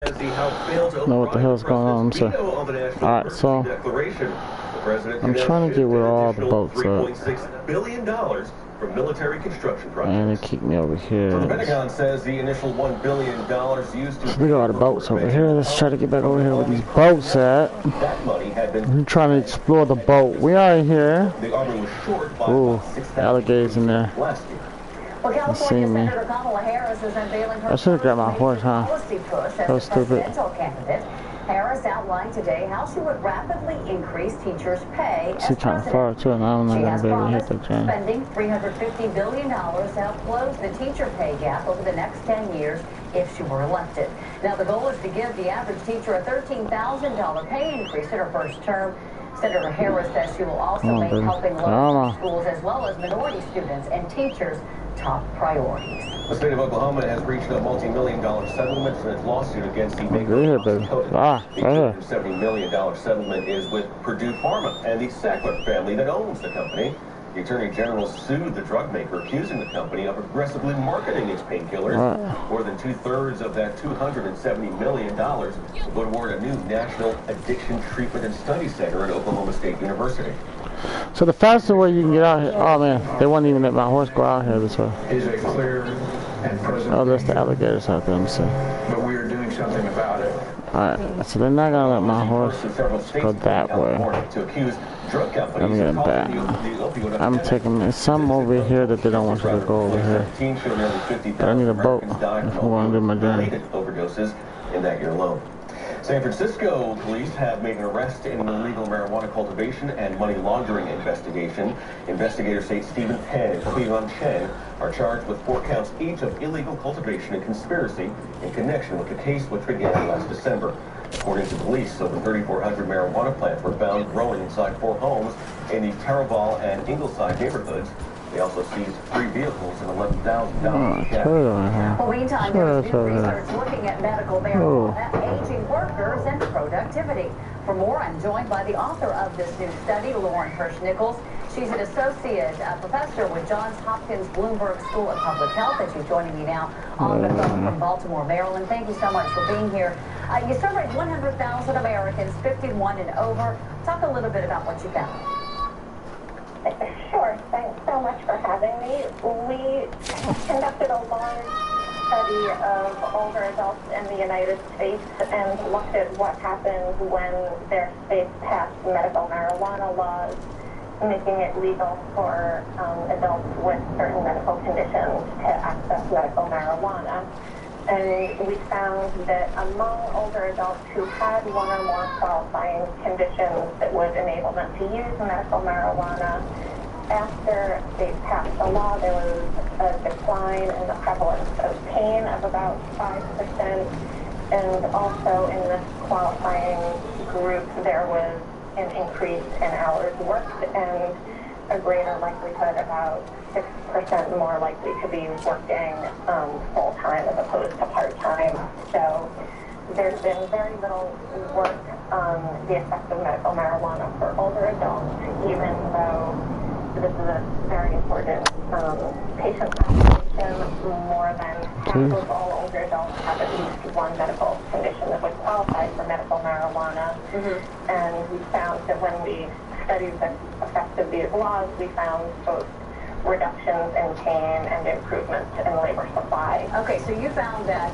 Know what the hell's going on, so. Alright, so I'm trying to get where all the boats are. From military construction projects. And they keep me over here. So the Pentagon says the initial $1 billion used to... We got all the boats over here. Let's try to get back over here where these boats at. I'm trying to explore the boat. We are in here. Ooh, alligators in there. You see me. I should have grabbed my horse, huh? That was stupid. Harris outlined today how she would rapidly increase teachers' pay. She's kind of far too, and I'm not going to be able to hit the train. Spending $350 billion to help close the teacher pay gap over the next 10 years if she were elected. Now, the goal is to give the average teacher a $13,000 pay increase in her first term. Senator Harris says she will also make helping local schools as well as minority students and teachers top priorities. The state of Oklahoma has reached a multi-million-dollar settlement in its lawsuit against the maker of Dakota. The $270 million settlement is with Purdue Pharma and the Sackler family that owns the company. The Attorney General sued the drug maker, accusing the company of aggressively marketing its painkillers. More than two-thirds of that $270 million would award a new National Addiction Treatment and Study Center at Oklahoma State University. So the fastest way you can get out here, oh man, they wouldn't even let my horse go out here this way. Is a clear and present. Oh, there's the alligators out there, let me see. But we are doing something about it. Alright, so they're not gonna let my horse go that way. Let me get him back. I'm taking some over here that they don't want you to go over here. But I need a boat if I want to do my journey. Overdoses in that year alone. San Francisco police have made an arrest in an illegal marijuana cultivation and money laundering investigation. Investigators say Stephen Penn and Cleveland Chen are charged with 4 counts each of illegal cultivation and conspiracy in connection with the case which began last December. According to police, over 3,400 marijuana plants were found growing inside 4 homes in the Taraval and Ingleside neighborhoods. They also seized 3 vehicles and $11,000 in cash. Well, meantime, there's new research looking at medical marijuana, aging workers, and productivity. For more, I'm joined by the author of this new study, Lauren Hirsch-Nichols. She's an associate professor with Johns Hopkins Bloomberg School of Public Health, and she's joining me now on the phone from Baltimore, Maryland. Thank you so much for being here. You surveyed 100,000 Americans, 51 and over. Talk a little bit about what you found. Sure. Thanks so much for having me. We conducted a large study of older adults in the United States and looked at what happens when their states passed medical marijuana laws, making it legal for adults with certain medical conditions to access medical marijuana. And we found that among older adults who had one or more qualifying conditions that would enable them to use medical marijuana, after they passed the law, there was a decline in the prevalence of pain of about 5%. And also in this qualifying group, there was an increase in hours worked and a greater likelihood, about 6% more likely to be working full-time as opposed to part-time. So there's been very little work on the effect of medical marijuana for older adults, even though this is a very important patient population. More than half of all older adults have at least one medical condition that would qualify for medical marijuana. And we found that when we studied the effects of these laws, we found both reductions in pain and improvements in labor supply. Okay, so you found that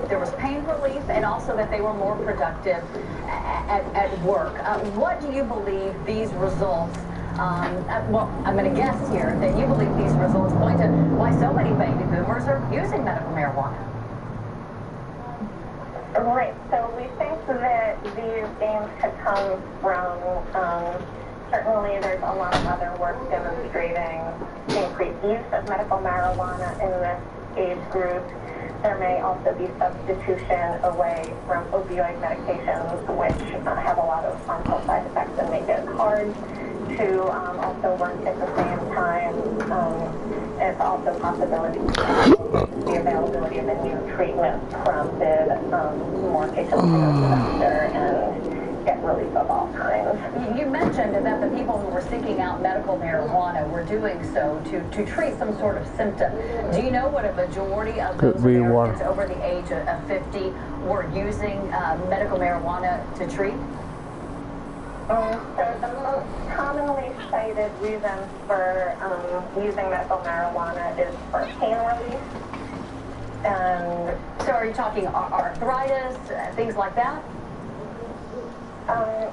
there was pain relief and also that they were more productive at work. What do you believe these results, well, I'm going to guess here that you believe these results point to why so many baby boomers are using medical marijuana? Right, so we think that these gains could come from certainly there's a lot of other work demonstrating increased use of medical marijuana in this age group. There may also be substitution away from opioid medications, which have a lot of harmful side effects and make it hard to also work at the same time. It's also a possibility the availability of a new treatment prompted more patients to go to the doctor and get relief of all kinds. You mentioned that the people who were seeking out medical marijuana were doing so to treat some sort of symptom. Do you know what a majority of those Americans over the age of 50 were using medical marijuana to treat? So the most commonly cited reason for using medical marijuana is for pain relief. And so are you talking arthritis, things like that?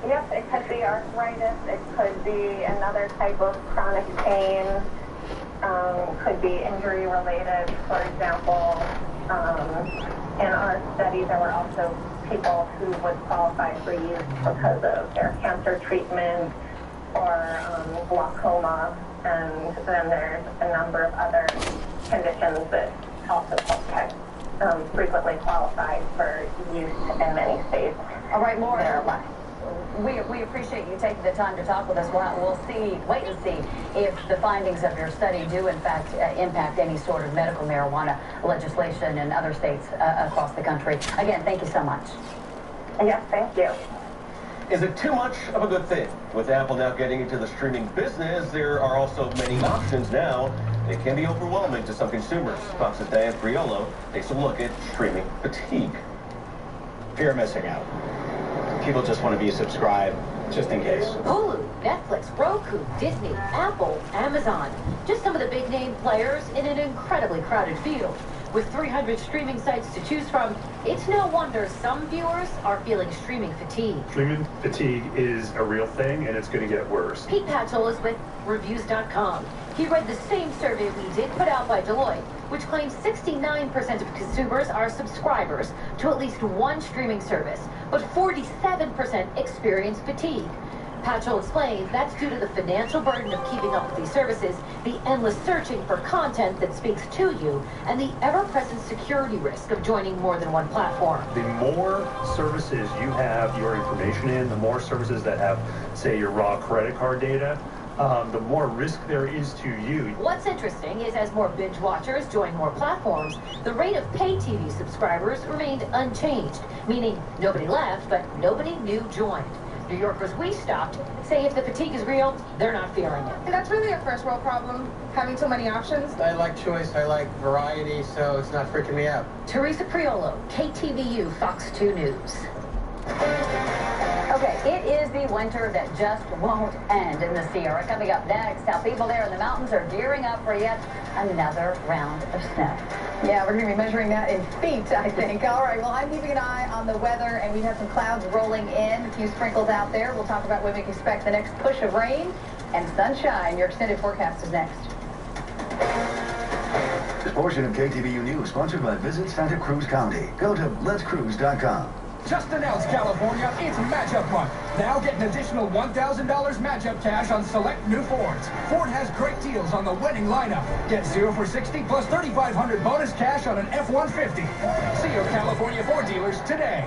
Yes, it could be arthritis. It could be another type of chronic pain. Could be injury related. For example, in our study, there were also people who would qualify for use because of their cancer treatment or glaucoma, and then there's a number of other conditions that also frequently qualify for use in many states. All right, Laura, we appreciate you taking the time to talk with us. We'll wait and see if the findings of your study do in fact impact any sort of medical marijuana legislation in other states across the country. Again, thank you so much. Yes, thank you. Is it too much of a good thing? With Apple now getting into the streaming business, there are also many options now. It can be overwhelming to some consumers. Fox's Diane Friolo takes a look at streaming fatigue. Fear of missing out. People just want to be subscribed, just in case. Hulu, Netflix, Roku, Disney, Apple, Amazon. Just some of the big name players in an incredibly crowded field. With 300 streaming sites to choose from, it's no wonder some viewers are feeling streaming fatigue. Streaming fatigue is a real thing, and it's going to get worse. Pete Patchell is with Reviews.com. He read the same survey we did put out by Deloitte, which claims 69% of consumers are subscribers to at least one streaming service, but 47% experience fatigue. Patchell explains that's due to the financial burden of keeping up with these services, the endless searching for content that speaks to you, and the ever-present security risk of joining more than one platform. The more services you have your information in, the more services that have, say, your raw credit card data, the more risk there is to you. What's interesting is as more binge watchers join more platforms, the rate of pay TV subscribers remained unchanged, meaning nobody left, but nobody new joined. New Yorkers we stopped say if the fatigue is real, they're not feeling it. And that's really a first world problem, having so many options. I like choice, I like variety, so it's not freaking me out. Teresa Priolo, KTVU, Fox 2 News. Okay, it is the winter that just won't end in the Sierra. Coming up next, how people there in the mountains are gearing up for yet another round of snow. Yeah, we're going to be measuring that in feet, I think. All right, well, I'm keeping an eye on the weather, and we've had some clouds rolling in, a few sprinkles out there. We'll talk about when we can expect the next push of rain and sunshine. Your extended forecast is next. This portion of KTVU News sponsored by Visit Santa Cruz County. Go to letscruise.com. Just announced, California, it's Matchup Month. Now get an additional $1,000 matchup cash on select new Fords. Ford has great deals on the winning lineup. Get 0 for 60 plus $3,500 bonus cash on an F-150. See your California Ford dealers today.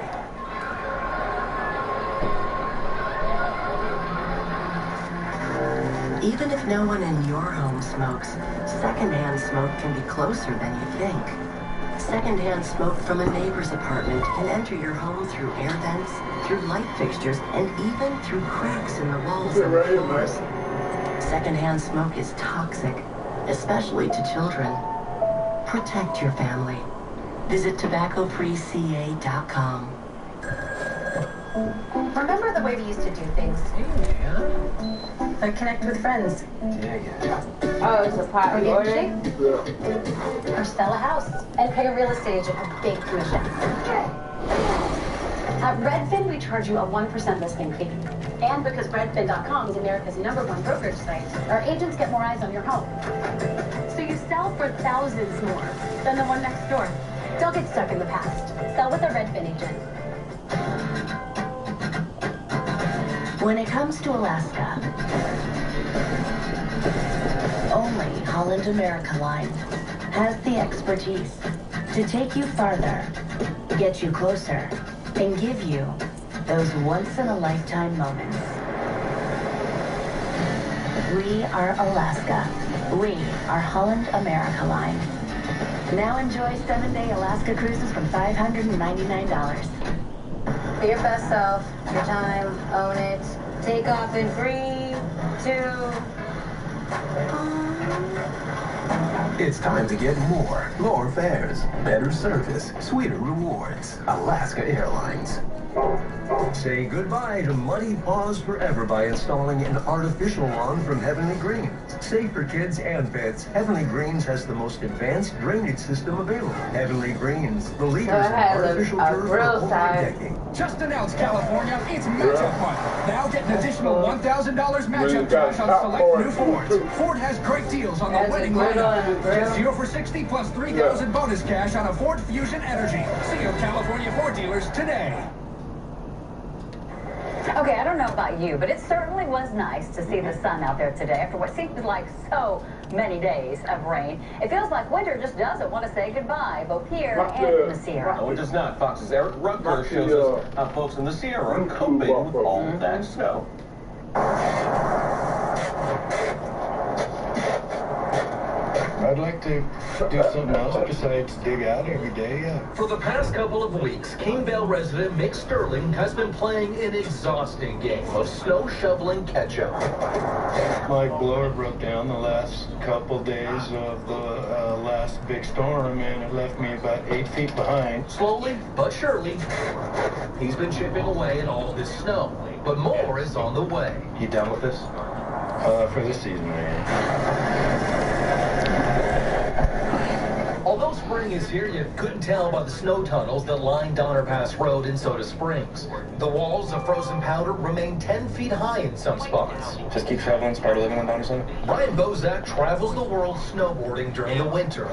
Even if no one in your home smokes, secondhand smoke can be closer than you think. Secondhand smoke from a neighbor's apartment can enter your home through air vents, through light fixtures, and even through cracks in the walls and floors. Secondhand smoke is toxic, especially to children. Protect your family. Visit tobaccofreeca.com. Remember the way we used to do things? Yeah. Like connect with friends. Yeah. Oh, it's a pot or get in shape? Or sell a house and pay a real estate agent a big commission. At Redfin, we charge you a 1% listing fee. And because Redfin.com is America's #1 brokerage site, our agents get more eyes on your home. So you sell for thousands more than the one next door. Don't get stuck in the past. Sell with a Redfin agent. When it comes to Alaska, only Holland America Line has the expertise to take you farther, get you closer, and give you those once-in-a-lifetime moments. We are Alaska. We are Holland America Line. Now enjoy 7-day Alaska cruises from $599. Be your best self. Your time. Own it. Take off in 3, 2. It's time to get more. Lower fares, better service, sweeter rewards. Alaska Airlines. Say goodbye to muddy paws forever by installing an artificial lawn from Heavenly Greens. Safe for kids and pets, Heavenly Greens has the most advanced drainage system available. Heavenly Greens, the leaders in artificial turf for over a decade. Just announced, California, it's matchup month. Now get an additional $1,000 matchup cash on select new Fords. Ford has great deals on the winning lineup. Get 0 for 60 plus 3,000 bonus cash on a Ford Fusion Energy. See your California Ford dealers today. Okay, I don't know about you, but it certainly was nice to see the sun out there today after what seemed like so many days of rain. It feels like winter just doesn't want to say goodbye, both here and in the Sierra. No, it does not. Fox's Eric Rutger shows us how folks in the Sierra are coping with all that snow. I'd like to do something else besides dig out every day, yeah. For the past couple of weeks, King Bell resident Mick Sterling has been playing an exhausting game of snow shoveling catch-up. My blower broke down the last couple days of the last big storm, and it left me about 8 feet behind. Slowly but surely, he's been chipping away at all this snow, but more is on the way. You done with this? For this season, man. Although spring is here, you couldn't tell by the snow tunnels that line Donner Pass Road in Soda Springs. The walls of frozen powder remain 10 feet high in some spots. Just keep traveling, it's part of living in Donner Center. Brian Bozak travels the world snowboarding during the winter.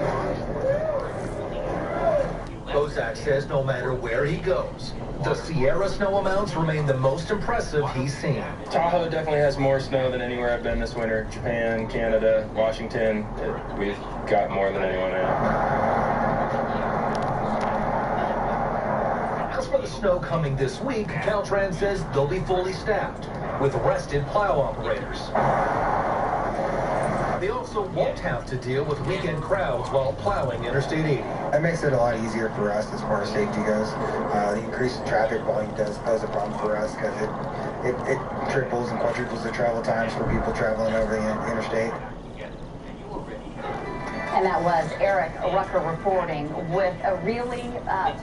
Bozak says no matter where he goes, the Sierra snow amounts remain the most impressive he's seen. Tahoe definitely has more snow than anywhere I've been this winter. Japan, Canada, Washington, we've got more than anyone else. As for the snow coming this week, Caltrans says they'll be fully staffed with rested plow operators. They also won't have to deal with weekend crowds while plowing Interstate 80. That makes it a lot easier for us as far as safety goes. The increased traffic volume does a problem for us because it triples and quadruples the travel times for people traveling over the interstate. And that was Eric Rucker reporting with a really,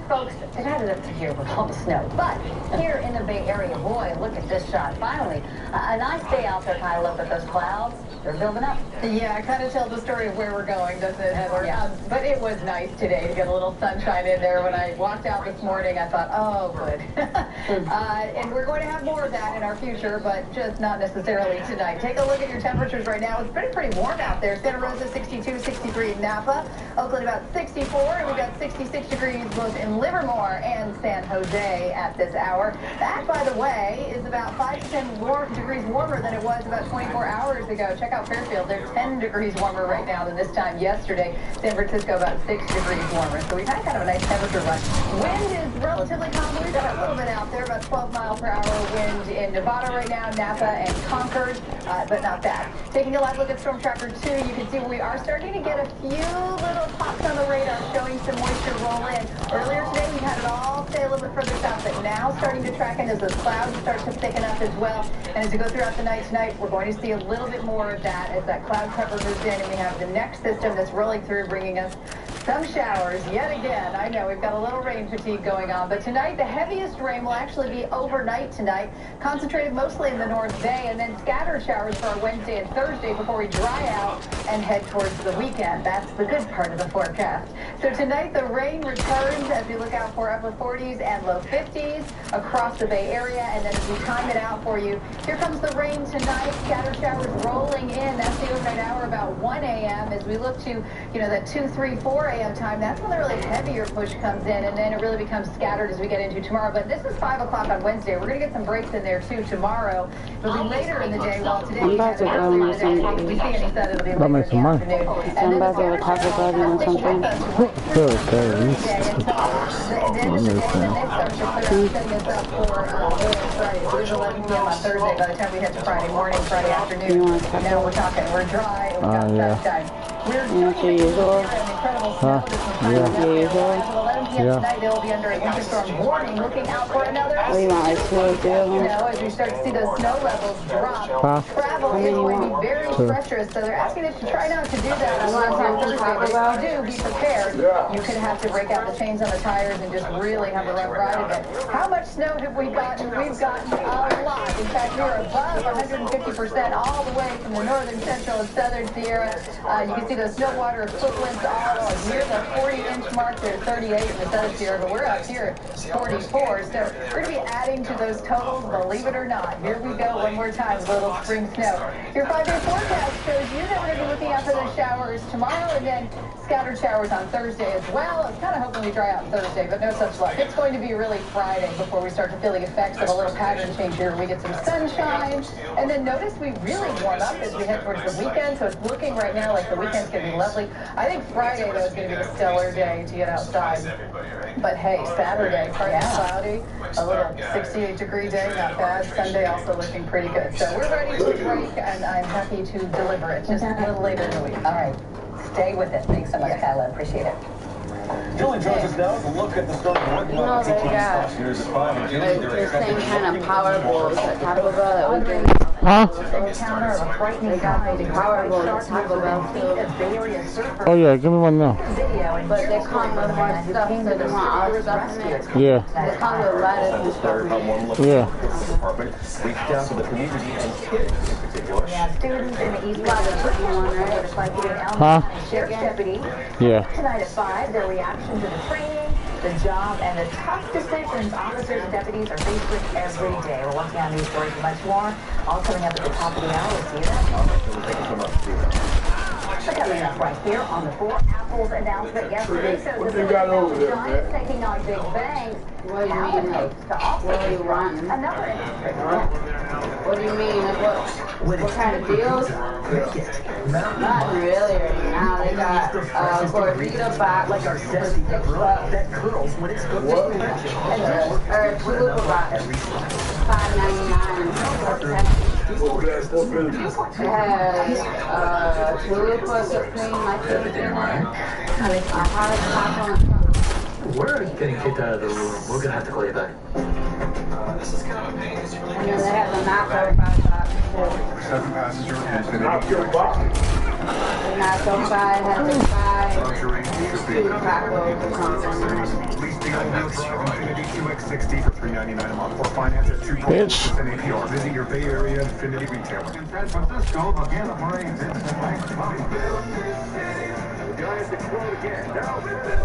folks, it added up to here with all the snow. But here in the Bay Area, boy, look at this shot. Finally, a nice day out there, kind of look at those clouds. They're building up. Yeah, it kind of tells the story of where we're going, doesn't it, Heather? Yeah. But it was nice today to get a little sunshine in there. When I walked out this morning, I thought, oh, good. And we're going to have more of that in our future, but just not necessarily tonight. Take a look at your temperatures right now. It's pretty warm out there. Santa Rosa, 62, 63 in Napa. Oakland, about 64. And we've got 66 degrees both in Livermore and San Jose at this hour. That, by the way, is about 5 to 10 degrees warmer than it was about 24 hours ago. Check out Fairfield. They're 10 degrees warmer right now than this time yesterday. San Francisco about 6 degrees warmer. So we've had kind of a nice temperature run. Wind is relatively calm. We've got a little bit out there, about 12 mile per hour wind in Nevada right now, Napa and Concord, but not bad. Taking a live look at Storm Tracker 2, you can see we are starting to get a few little pops on the radar showing some moisture roll in. Earlier today we had it all stay a little bit further south, but now starting to track in as the clouds start to thicken up as well. And as we go throughout the night tonight, we're going to see a little bit more of that as that cloud cover moves in, and we have the next system that's rolling through, bringing us some showers yet again. I know we've got a little rain fatigue going on, but tonight the heaviest rain will actually be overnight tonight, concentrated mostly in the North Bay, and then scattered showers for our Wednesday and Thursday before we dry out and head towards the weekend. That's the good part of the forecast. So tonight the rain returns as we look out for upper 40s and low 50s across the Bay Area, and then as we time it out for you, here comes the rain tonight, scattered showers rolling in. That's the overnight hour about 1 a.m. as we look to, that 2, 3, 4 a.m. time. That's when the really heavier push comes in, and then it really becomes scattered as we get into tomorrow. But this is 5 o'clock on Wednesday. We're going to get some breaks in there too tomorrow. It'll be later in the day. While today we have we see any sun, it'll be later in the afternoon. I'm about to go to Taco Bell and something. It is 11 p.m. on Thursday. By the time we hit to Friday morning, Friday afternoon, now we're talking. We're dry. We've got sunshine. We're your usual. Huh? Yeah. Your usual. 11 p.m. tonight, they'll be under a winter storm warning, looking out for another What do you want, like 2 or 3 of them? You know, as we start to see those snow levels drop, travel is going to be very treacherous. So they're asking us to try not to do that on Thursday. But if you do, be prepared. You could have to break out the chains on the tires and just really have a rough ride of it. How much snow have we gotten? We've gotten a lot. In fact, we're above 150% all the way from the northern, central, and southern Sierra. You can see those snow water equivalents all near the 40-inch mark. They're 38 in the southern Sierra, but we're up here at 44. So we're going to be adding to those totals, believe it or not. Here we go one more time, a little spring snow. Your 5-day forecast shows you that we're going to be looking out for those showers tomorrow and then scattered showers on Thursday as well. I was kind of hoping we dry out Thursday, but no such luck. It's going to be really Friday before we start to feel the effects of a little pattern change here. We get some sunshine, and then notice we really warm up as we head towards the weekend, so it's looking right now like the weekend's going to be lovely. I think Friday, though, is going to be a stellar day to get outside. But hey, Saturday, partly cloudy, a little 68-degree day, not bad. Sunday also looking pretty good. So we're ready to break, and I'm happy to deliver it just a little later in the week. All right, stay with it. Thanks so much, Kyla. Appreciate it. Julie joins us now to look at the starting working on they got like the same kind of power bowls at Taco Bell that we drink. Huh? They got the power bowls at Taco Bell too. Oh yeah, give me one now. But they come with more stuff, so they want all the stuff in it. Yeah. They come with lettuce and stuff. Yeah. Reached out to the community and kids in particular. Yeah, students in the East Huh? Sheriff's deputy. Yeah. Tonight at 5, their reaction to the training, the job, and the tough decisions officers and deputies are faced with every day. We're working on these stories and much more. All coming up at the top of the hour. We'll see you then. Coming up right here on the 4, Apple's announcement yesterday. So the giants taking on big banks. What do you mean? What do you want? Another industry. What do you mean? What kind of deals? Not really right now. They got gordita box like our zesty bread that curls when it's cooked. or chalupa box, $5.99. It has chalupa supreme, I think, in there. A hot taco. We're getting kicked out of the room. We're gonna have to call you back. This is kind of a pain. And then they have the nacho box too. 7-passenger and The nacho fry has a fry, 2 tacos or something. Lease the all-wheel drive Infiniti QX60 for $399 a month or finance at 2.8% APR. Visit your Bay Area Infiniti retailer. In San Francisco, again, Marines the Giants explode again. Now with this.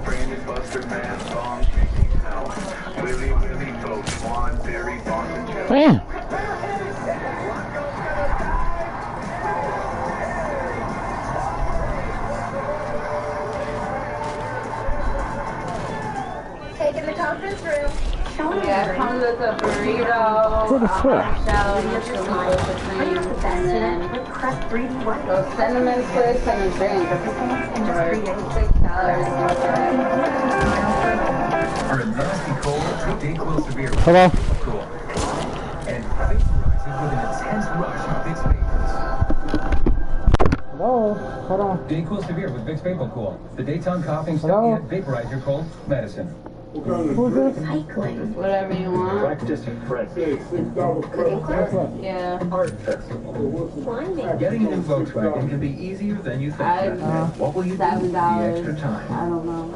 Brandon Buster Man song making sound. Willie Willie Folk, Swan, Barry, Boston, Jeff. Damn. Taking the conference room. Yeah, it comes with a burrito, What the fuck? salad, and supreme, and then those cinnamon twists and a drink for $6. Are a nasty cold, Dayquil Severe. Hello? Cool. And vaporizes with an intense rush of Vicks Vapors. Hello? Hold on. Dayquil Severe with Vicks Vapor Cool. The daytime coughing Hello? stuff vaporize your cold medicine. Who's this? Whatever you want. Practice Fred. Yeah. Art Festival. Getting a new Volkswagen can be easier than you think. What will you do with the extra time? I don't know.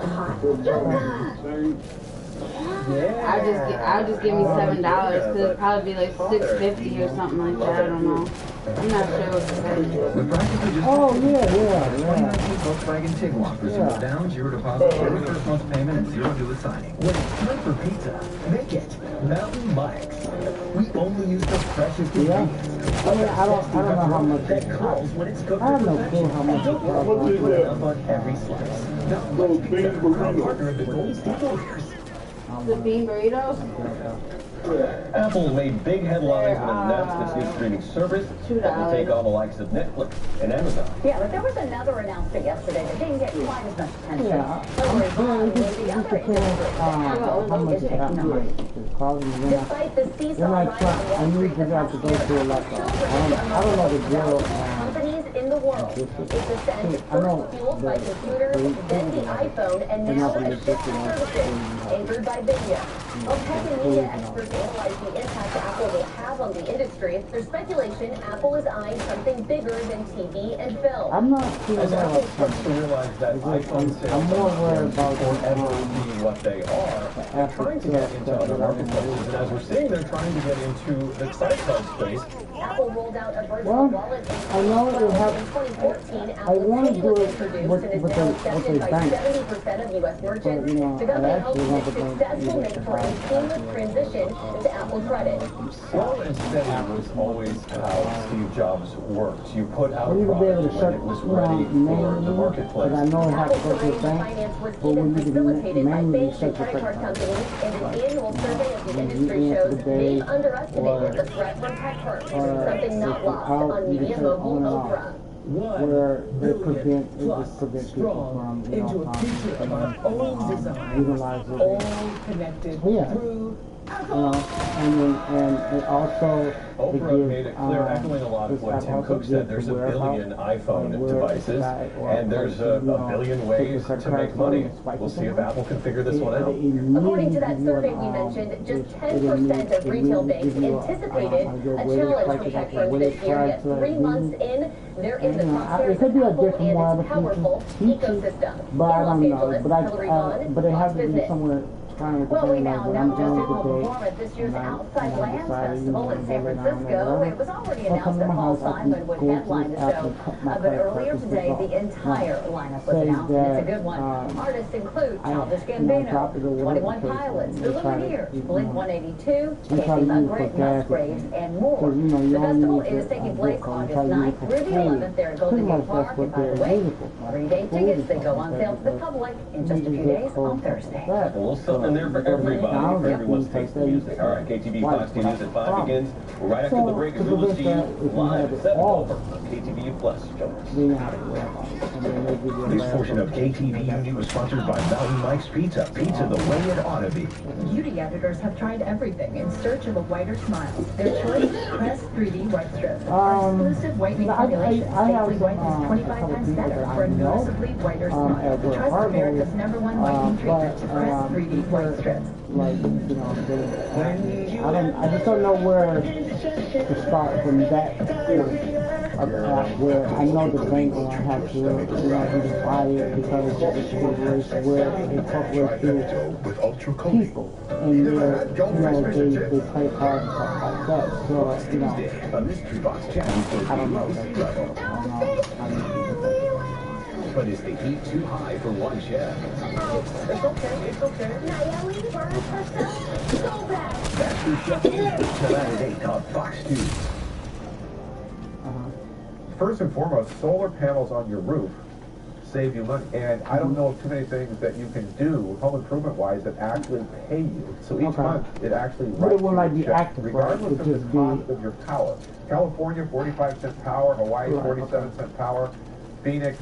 I'll just give me $7 because it'll probably be like $6.50 or something like that. I don't know. I'm not sure what to say. With practically just 2019 Volkswagen Tiguan for 0 down, 0 deposit, 0 first month's payment, and 0 due at signing. When it's time for pizza, make it Mountain Mike's. We only use the freshest ingredients. I mean, I don't know how much that curls when it's cooked. I have no clue how much it costs. Put it up on every slice. Mountain Mike's Pizza, proud partner of the Golden State Warriors. The bean burritos? Apple made big headlines when it announced this new streaming service that will take on the likes of Netflix and Amazon. Yeah, but there was another announcement yesterday that didn't get quite as much attention. Yeah. Despite the seesaw I need to have to go through a lot. I don't know the deal. companies in the world ascent, I know fueled by computers, then the iPhone, and now a shift to services, anchored by video. While tech and media experts analyze the impact Apple will have on the industry, there's speculation Apple is eyeing something bigger than TV and film. I'm not seeing As that Apple like starts to realize that iPhone sales I'm more worried about forever being what they are, they're trying to get into other marketplaces. And as we're seeing, they're trying to get into the credit card space. Apple rolled out a virtual wallet in I know it 2014. I want to do it with and is now accepted by bank. 70% of U.S. merchants. But, you know, The government I hopes actually want this to successful make for a seamless transition to Apple Credit. Slow and steady was always how Steve Jobs worked. You put out a You would be able product to shut when it was ready for the marketplace. But I know it has to go to the bank. Finance was But when even you facilitated by manually banks shut and your credit card card, companies, and an annual survey of the industry you shows answer the day, they've underestimated or- the threat from tech firms, or something not if lost out, on you media can turn it mogul on and off. Oprah. Where it prevents people from, you know, utilizing it. all connected Yeah. through And it also Oprah made it clear, echoing a lot of what Tim Cook said, there's a billion iPhone devices, and there's a billion ways to make money. We'll see if Apple can figure this one out. According to that survey we mentioned, just 10% of retail banks anticipated a challenge from tech firms this year, yet 3 months in, they're in the crosshairs it could be a of Apple different one and of its the powerful ecosystem. but I In don't Los know. Angeles, Hillary Vaughn, But it has Fox to be Business. somewhere trying to Well, we like now what know I'm just doing who will today. perform at this year's And I Outside Lands decided, Festival in San go down Francisco. and It was already Well, announced come to that my Paul house, I Simon can would go headline the after show. cut my But credit earlier card today, results. the entire lineup was Say announced, and it's a that, good one. Artists include I- Childish you know, drop Gambino, it or whatever 21 the case Pilots, is. The We try to, Lumineers, you Blink know, 182, we try to Casey use Musgraves, for gas Musgraves, and more. Because, you know, you The don't festival need is to taking book place them. August Try to use 9th it for through the food. 11th there at Pretty Golden much Gate Park. that's And what by the they're way, used for. 3-day Food tickets, is they go on something sale to the that public in just a few you days use for on Thursday. that. A little something there for everybody, for everyone's taste in music. All right, KTV Fox News at 5 begins right after the break, as we will see you live at 7 over on KTV Plus. Join us. This portion of KTVU News is sponsored by Mountain Mike's Pizza. Pizza the way it ought to be. Beauty editors have tried everything in search of a whiter smile. Their choice, Press 3D White Strip. Our exclusive whitening formulation safely whitens 25 times better for a noticeably whiter smile. Trust America's #1 whitening treatment, Press 3D White Strip. Like, you know, I just don't know where to start from that point of where I know the bank will have to, you know, either buy it because it's a corporation where it incorporates people and they're, you know, they play cards and stuff like that. So, you know, A mystery box challenge. I don't know. I mean, But is the heat too high for one chef? It's okay, it's okay. Naomi, burn herself so bad. That's your chef. Tonight at 8 on Fox News. First and foremost, solar panels on your roof save you money. And I don't know of too many things that you can do, home improvement wise, that actually pay you. So each month, it actually but it writes will you like a be check, active, right? regardless It of the just be cost of your power. California, 45-cent power. Hawaii, 47-cent power. Phoenix,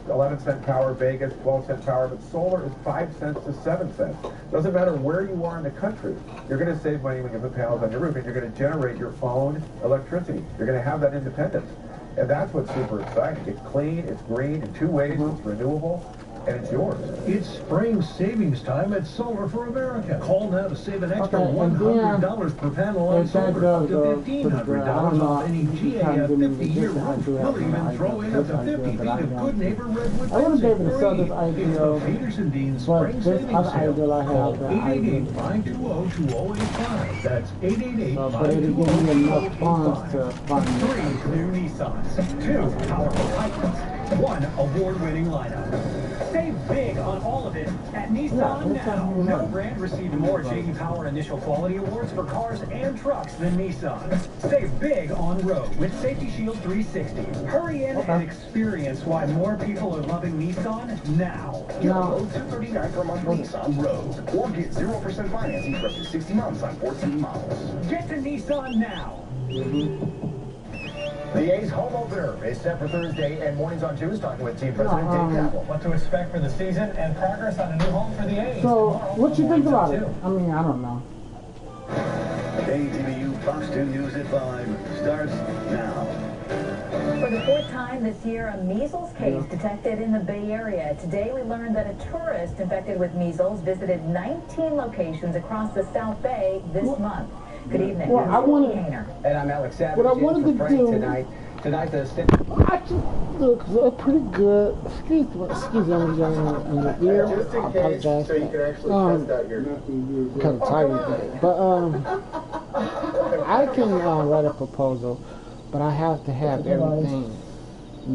11-cent power. Vegas, 12-cent power. But solar is 5 cents to 7 cents. Doesn't matter where you are in the country. You're going to save money when you put panels on your roof, and you're going to generate your own electricity. You're going to have that independence. And that's what's super exciting. It's clean, it's green in 2 ways, it's renewable, and it's yours. It's spring savings time at Solar for America. Call now to save an extra Okay, and $100 per panel on solar, up to $1,500 off any GAF 50-year roof. We'll even throw in up to 50 feet of good neighbor redwood I wouldn't be able to fencing sell this free. idea, It's the Peters and Dean Spring but this Savings other Sale. idea I Call have that I 888-520-2085. That's but it'll give me enough funds to fund 3 new Nissans, 2 powerful Titans, 1 award-winning lineup. Save big on all of it at Nissan now. No brand received more J.D. Power Initial Quality Awards for cars and trucks than Nissan. Save big on road with Safety Shield 360. Hurry in and experience why more people are loving Nissan now. Get a low $239 per month Nissan Rogue, or get 0% financing for up to 60 months on 14 models. Get to Nissan now. The A's home opener is set for Thursday, and Mornings on 2 is talking with team president Dave Kaplan. What to expect for the season and progress on a new home for the A's. So, what you think about it? I mean, I don't know. KTVU Fox 2 News at 5 starts now. For the fourth time this year, a measles case detected in the Bay Area. Today, we learned that a tourist infected with measles visited 19 locations across the South Bay this month. Good evening. Well, I wanted, and I'm Alex Savage. what I wanted to do tonight the actually looks pretty good. Excuse me, I'm getting in your ear. Just I in case, apologize. so you can actually test out your kind of tired, but I can write a proposal, but I have to have everything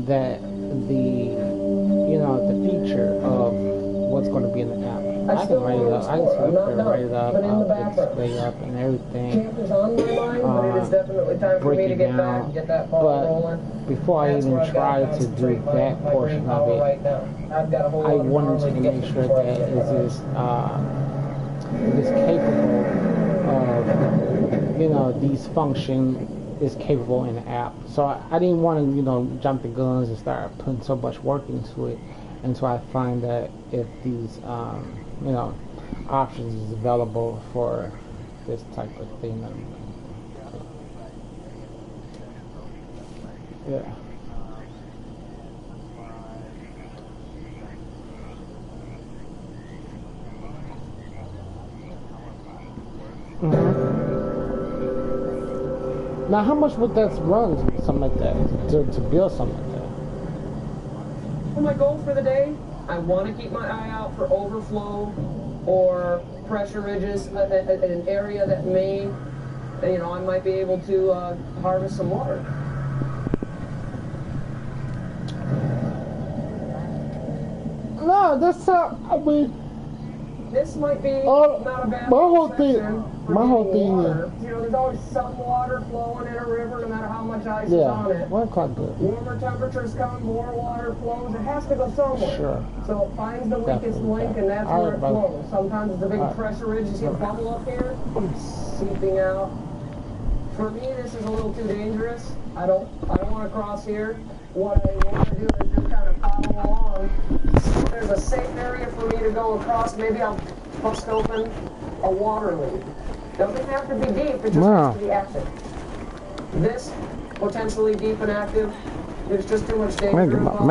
that the feature of what's going to be in the app. I can write it up. I can sit up there, write it up, display up, and everything. Camp is on my mind, but it is definitely time for me to get back and get that ball rolling. Before I even try to do that portion of it, I wanted to make sure that it is capable of, these functions is capable in the app. So I didn't want to, jump the guns and start putting so much work into it. And so I find that if these, options is available for this type of thing, yeah. Now, how much would that run, something like that, to build something like that? For my goal for the day, I want to keep my eye out for overflow or pressure ridges in an area that may, I might be able to harvest some water. No, that's this might be not a bad my whole thing is, there's always some water flowing in a river, no matter how much ice is on it. Well, quite good. Warmer temperatures come, more water flows. It has to go somewhere. Sure. So it finds the weakest link, and that's where it flows. Sometimes it's a big pressure ridge. You see a bubble up here, seeping out. For me, this is a little too dangerous. I don't want to cross here. What I want to do is just kind of follow along. There's a safe area for me to go across. Maybe I'll bust open a water leak. Doesn't have to be deep, it just has to be active. This, potentially deep and active, there's just too much danger involved.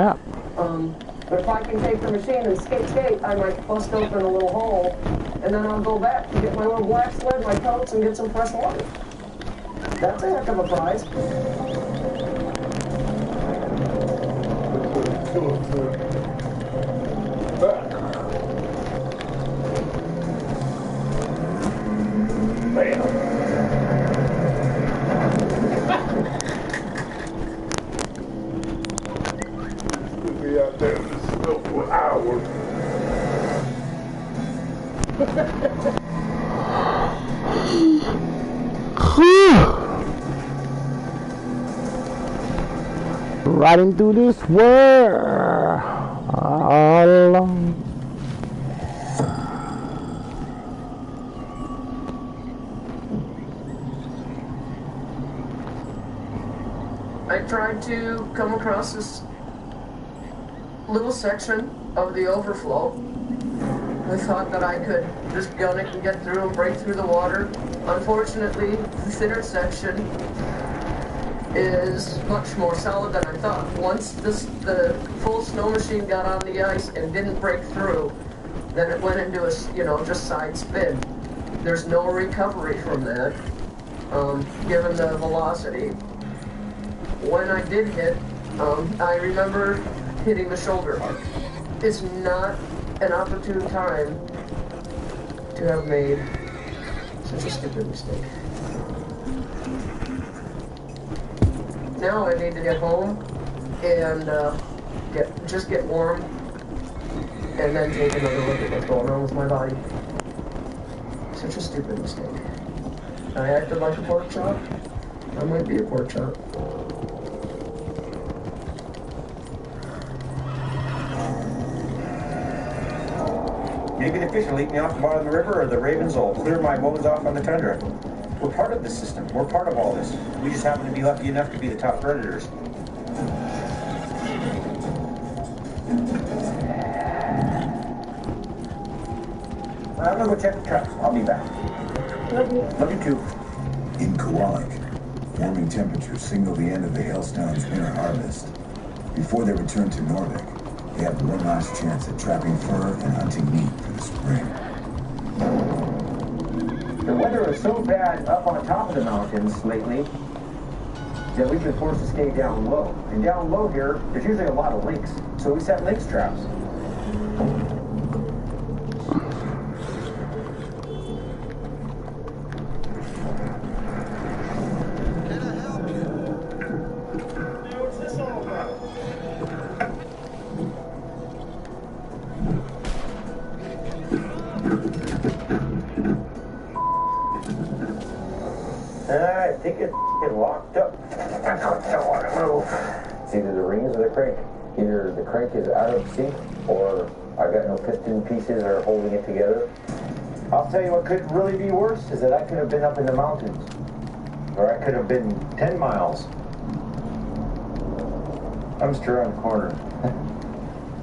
But if I can take the machine and skate, I might bust open a little hole, and then I'll go back to get my little black sled, my coats, and get some fresh water. That's a heck of a prize. We'll be out there in the snow for hours. Riding through this world all alone. I tried to come across this little section of the overflow. I thought that I could just gun it and get through and break through the water. Unfortunately, the thinner section is much more solid than I thought. Once the full snow machine got on the ice and didn't break through, then it went into a, just side spin. There's no recovery from that, given the velocity. When I did hit, I remember hitting the shoulder hard. It's not an opportune time to have made such a stupid mistake. Now I need to get home and get warm and then take another look at what's going on with my body. Such a stupid mistake. I acted like a pork chop. I might be a pork chop. Maybe the fish will eat me off the bottom of the river, or the ravens will clear my bones off on the tundra. We're part of this system. We're part of all this. We just happen to be lucky enough to be the top predators. I'm gonna go check the traps. I'll be back. Love you too. In Kawalik, Warming temperatures signal the end of the hailstone's winter harvest. Before they return to Norvik, they have one last chance at trapping fur and hunting meat for the spring. The weather is so bad up on top of the mountains lately that we've been forced to stay down low. And down low here, there's usually a lot of lynx. So we set lynx traps. I think it's locked up. I don't want to move. It's either the rings or the crank. Either the crank is out of sync or I've got no piston pieces or holding it together. I'll tell you what could really be worse is that I could have been up in the mountains. Or I could have been 10 miles. I'm just around the corner.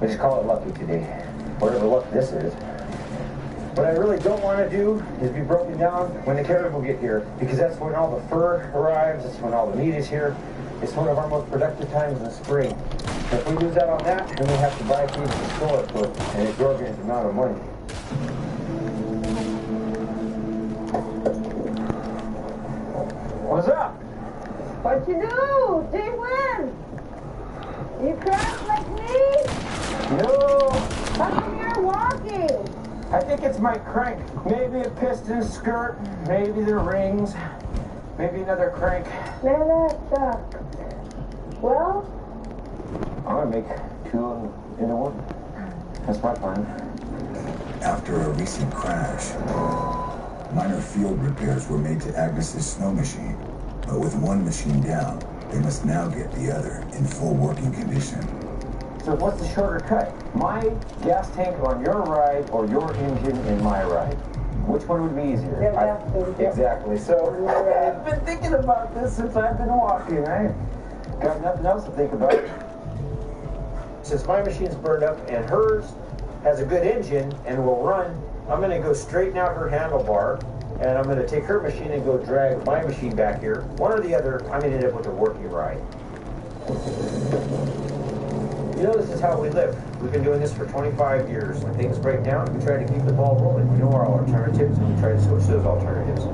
We just call it lucky today. Whatever luck this is. What I really don't want to do is be broken down when the caribou get here, because that's when all the fur arrives, it's when all the meat is here. It's one of our most productive times in the spring. If we lose out on that, then we have to buy feed to store it for an exorbitant amount of money. What's up? What you do? Gee whiz! You crash like me? No! How come you're walking? I think it's my crank. Maybe a piston skirt, maybe the rings, maybe another crank. Man, that sucks. Well? I'm gonna make two into one. That's my plan. After a recent crash, minor field repairs were made to Agnes's snow machine. But with one machine down, they must now get the other in full working condition. So what's the shorter cut? My gas tank on your ride or your engine in my ride? Which one would be easier? Exactly. So I've been thinking about this since I've been walking, right? Got nothing else to think about. Since my machine's burned up and hers has a good engine and will run, I'm going to go straighten out her handlebar and I'm going to take her machine and go drag my machine back here. One or the other, I'm going to end up with a working ride. You know, this is how we live. We've been doing this for 25 years. When things break down, we try to keep the ball rolling. We know our alternatives, and we try to switch those alternatives.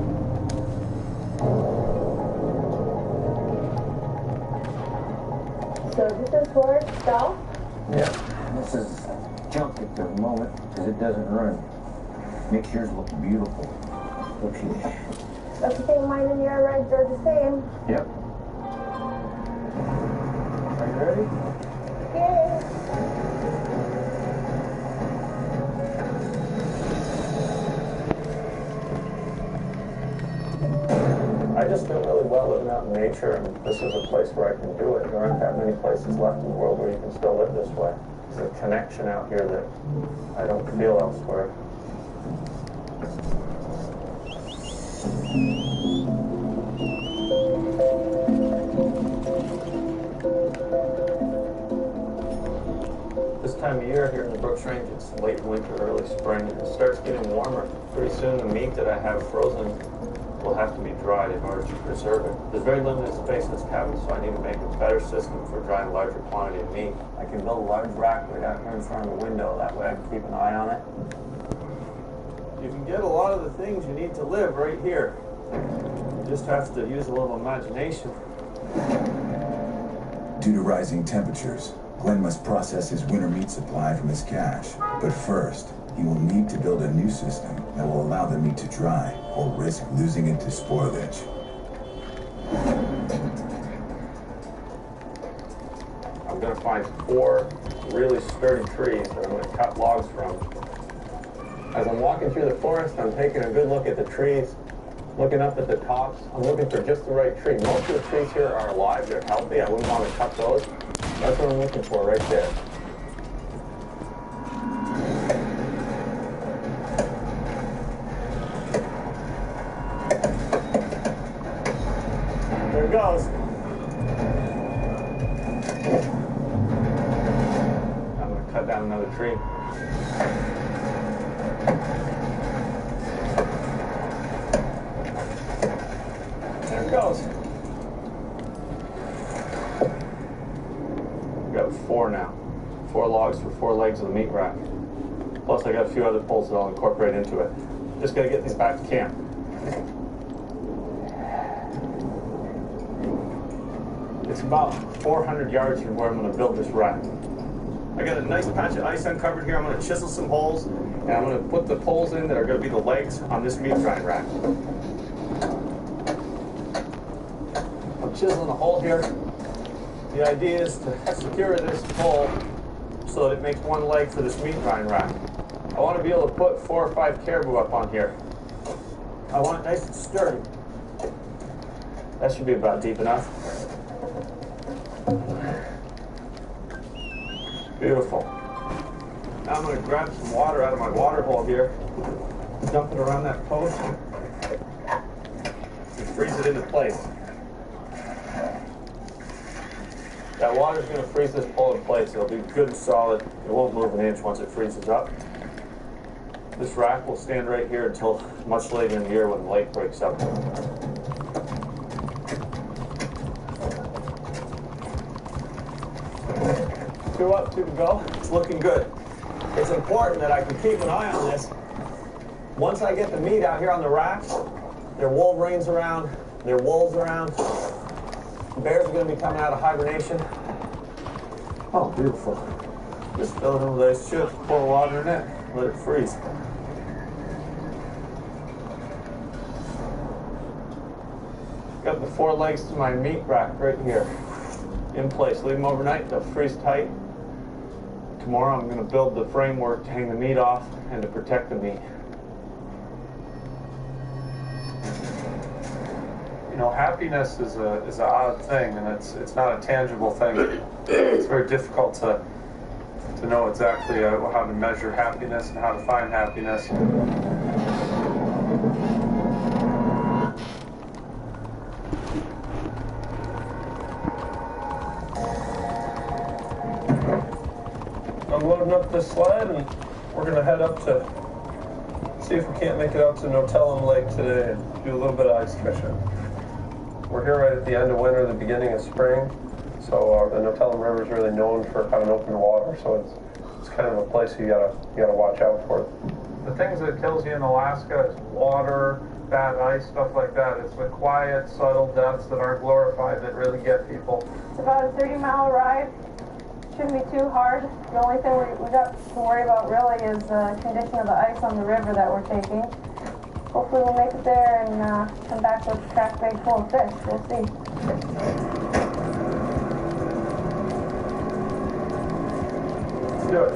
So this is for itself? Yeah, this is junk at the moment because it doesn't run. Makes yours look beautiful. Don't you think mine and your rides are the same? Yep. Are you ready? Okay. I just feel really well living out in nature, and this is a place where I can do it. There aren't that many places left in the world where you can still live this way. There's a connection out here that I don't feel elsewhere. This time of year here in the Brooks Range, it's late winter, early spring, and it starts getting warmer. Pretty soon the meat that I have frozen will have to be dried in order to preserve it. There's very limited space in this cabin, so I need to make a better system for drying a larger quantity of meat. I can build a large rack right out here in front of the window, that way I can keep an eye on it. You can get a lot of the things you need to live right here. You just have to use a little imagination. Due to rising temperatures, Glenn must process his winter meat supply from his cache. But first, he will need to build a new system that will allow the meat to dry or risk losing it to spoilage. I'm going to find 4 really sturdy trees that I'm going to cut logs from. As I'm walking through the forest, I'm taking a good look at the trees, looking up at the tops. I'm looking for just the right tree. Most of the trees here are alive, they're healthy. I wouldn't want to cut those. That's what I'm looking for right there. There it goes. I'm going to cut down another tree. There it goes. 4 now. 4 logs for 4 legs of the meat rack. Plus I got a few other poles that I'll incorporate into it. Just gotta get these back to camp. It's about 400 yards from where I'm gonna build this rack. I got a nice patch of ice uncovered here. I'm gonna chisel some holes, and I'm gonna put the poles in that are gonna be the legs on this meat grind rack. I'm chiseling a hole here. The idea is to secure this pole so that it makes one leg for this meat grind rack. I want to be able to put 4 or 5 caribou up on here. I want it nice and sturdy. That should be about deep enough. Beautiful. Now I'm going to grab some water out of my water hole here, dump it around that post, and freeze it into place. That water is going to freeze this pole in place. It'll be good and solid. It won't move an inch once it freezes up. This rack will stand right here until much later in the year when the lake breaks up. 2 up, 2 to go. It's looking good. It's important that I can keep an eye on this. Once I get the meat out here on the racks, there are wolverines around, there are wolves around. Bears are going to be coming out of hibernation. Oh, beautiful. Just fill it in with ice chips, pour water in it, let it freeze. Got the 4 legs to my meat rack right here in place. Leave them overnight, they'll freeze tight. Tomorrow I'm going to build the framework to hang the meat off and to protect the meat. You know, happiness is an odd thing, and it's not a tangible thing. It's very difficult to know exactly how to measure happiness and how to find happiness. I'm loading up this sled, and we're going to head up to see if we can't make it out to Notellum Lake today and do a little bit of ice fishing. We're here right at the end of winter, the beginning of spring, so the Notellum River is really known for having open water, so it's kind of a place you gotta watch out for. The things that kills you in Alaska is water, bad ice, stuff like that. It's the quiet, subtle deaths that aren't glorified that really get people. It's about a 30-mile ride. Shouldn't be too hard. The only thing we got to worry about really is the condition of the ice on the river that we're taking. Hopefully we'll make it there and come back with a track bag full of fish. We'll see. Let's do it.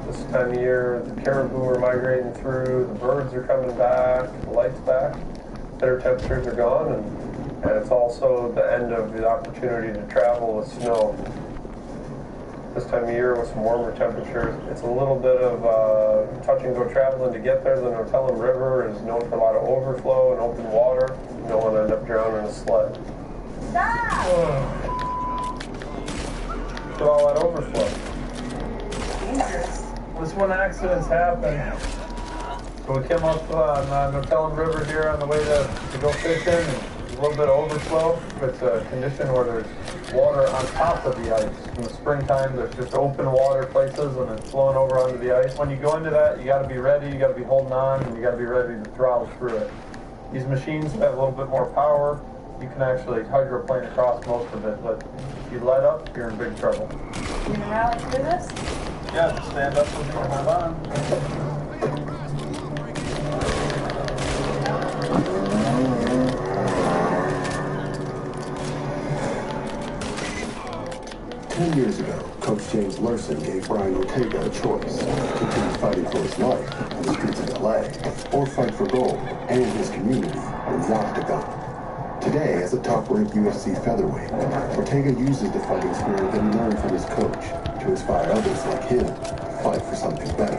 This time of year, the caribou are migrating through, the birds are coming back, the light's back, bitter temperatures are gone, and it's also the end of the opportunity to travel with snow. This time of year with some warmer temperatures, it's a little bit of touch and go traveling to get there. The Notellum River is known for a lot of overflow and open water. You don't want to end up drowning in a sled. Stop! Look at all that overflow. Dangerous. This one accident's happened. So we came up on Notellum River here on the way to go fishing. And a little bit of overflow. It's a condition where there's water on top of the ice. In the springtime, there's just open water places and it's flowing over onto the ice. When you go into that, you got to be ready, you got to be holding on, and you got to be ready to throttle through it. These machines have a little bit more power. You can actually hydroplane across most of it, but if you let up, you're in big trouble. You gonna rally through this? Yeah, stand up with me and hold on. 10 years ago, Coach James Larson gave Brian Ortega a choice: continue fighting for his life on the streets of LA, or fight for gold and his community in the octagon. Today, as a top-ranked UFC featherweight, Ortega uses the fighting spirit that he learned from his coach to inspire others like him to fight for something better.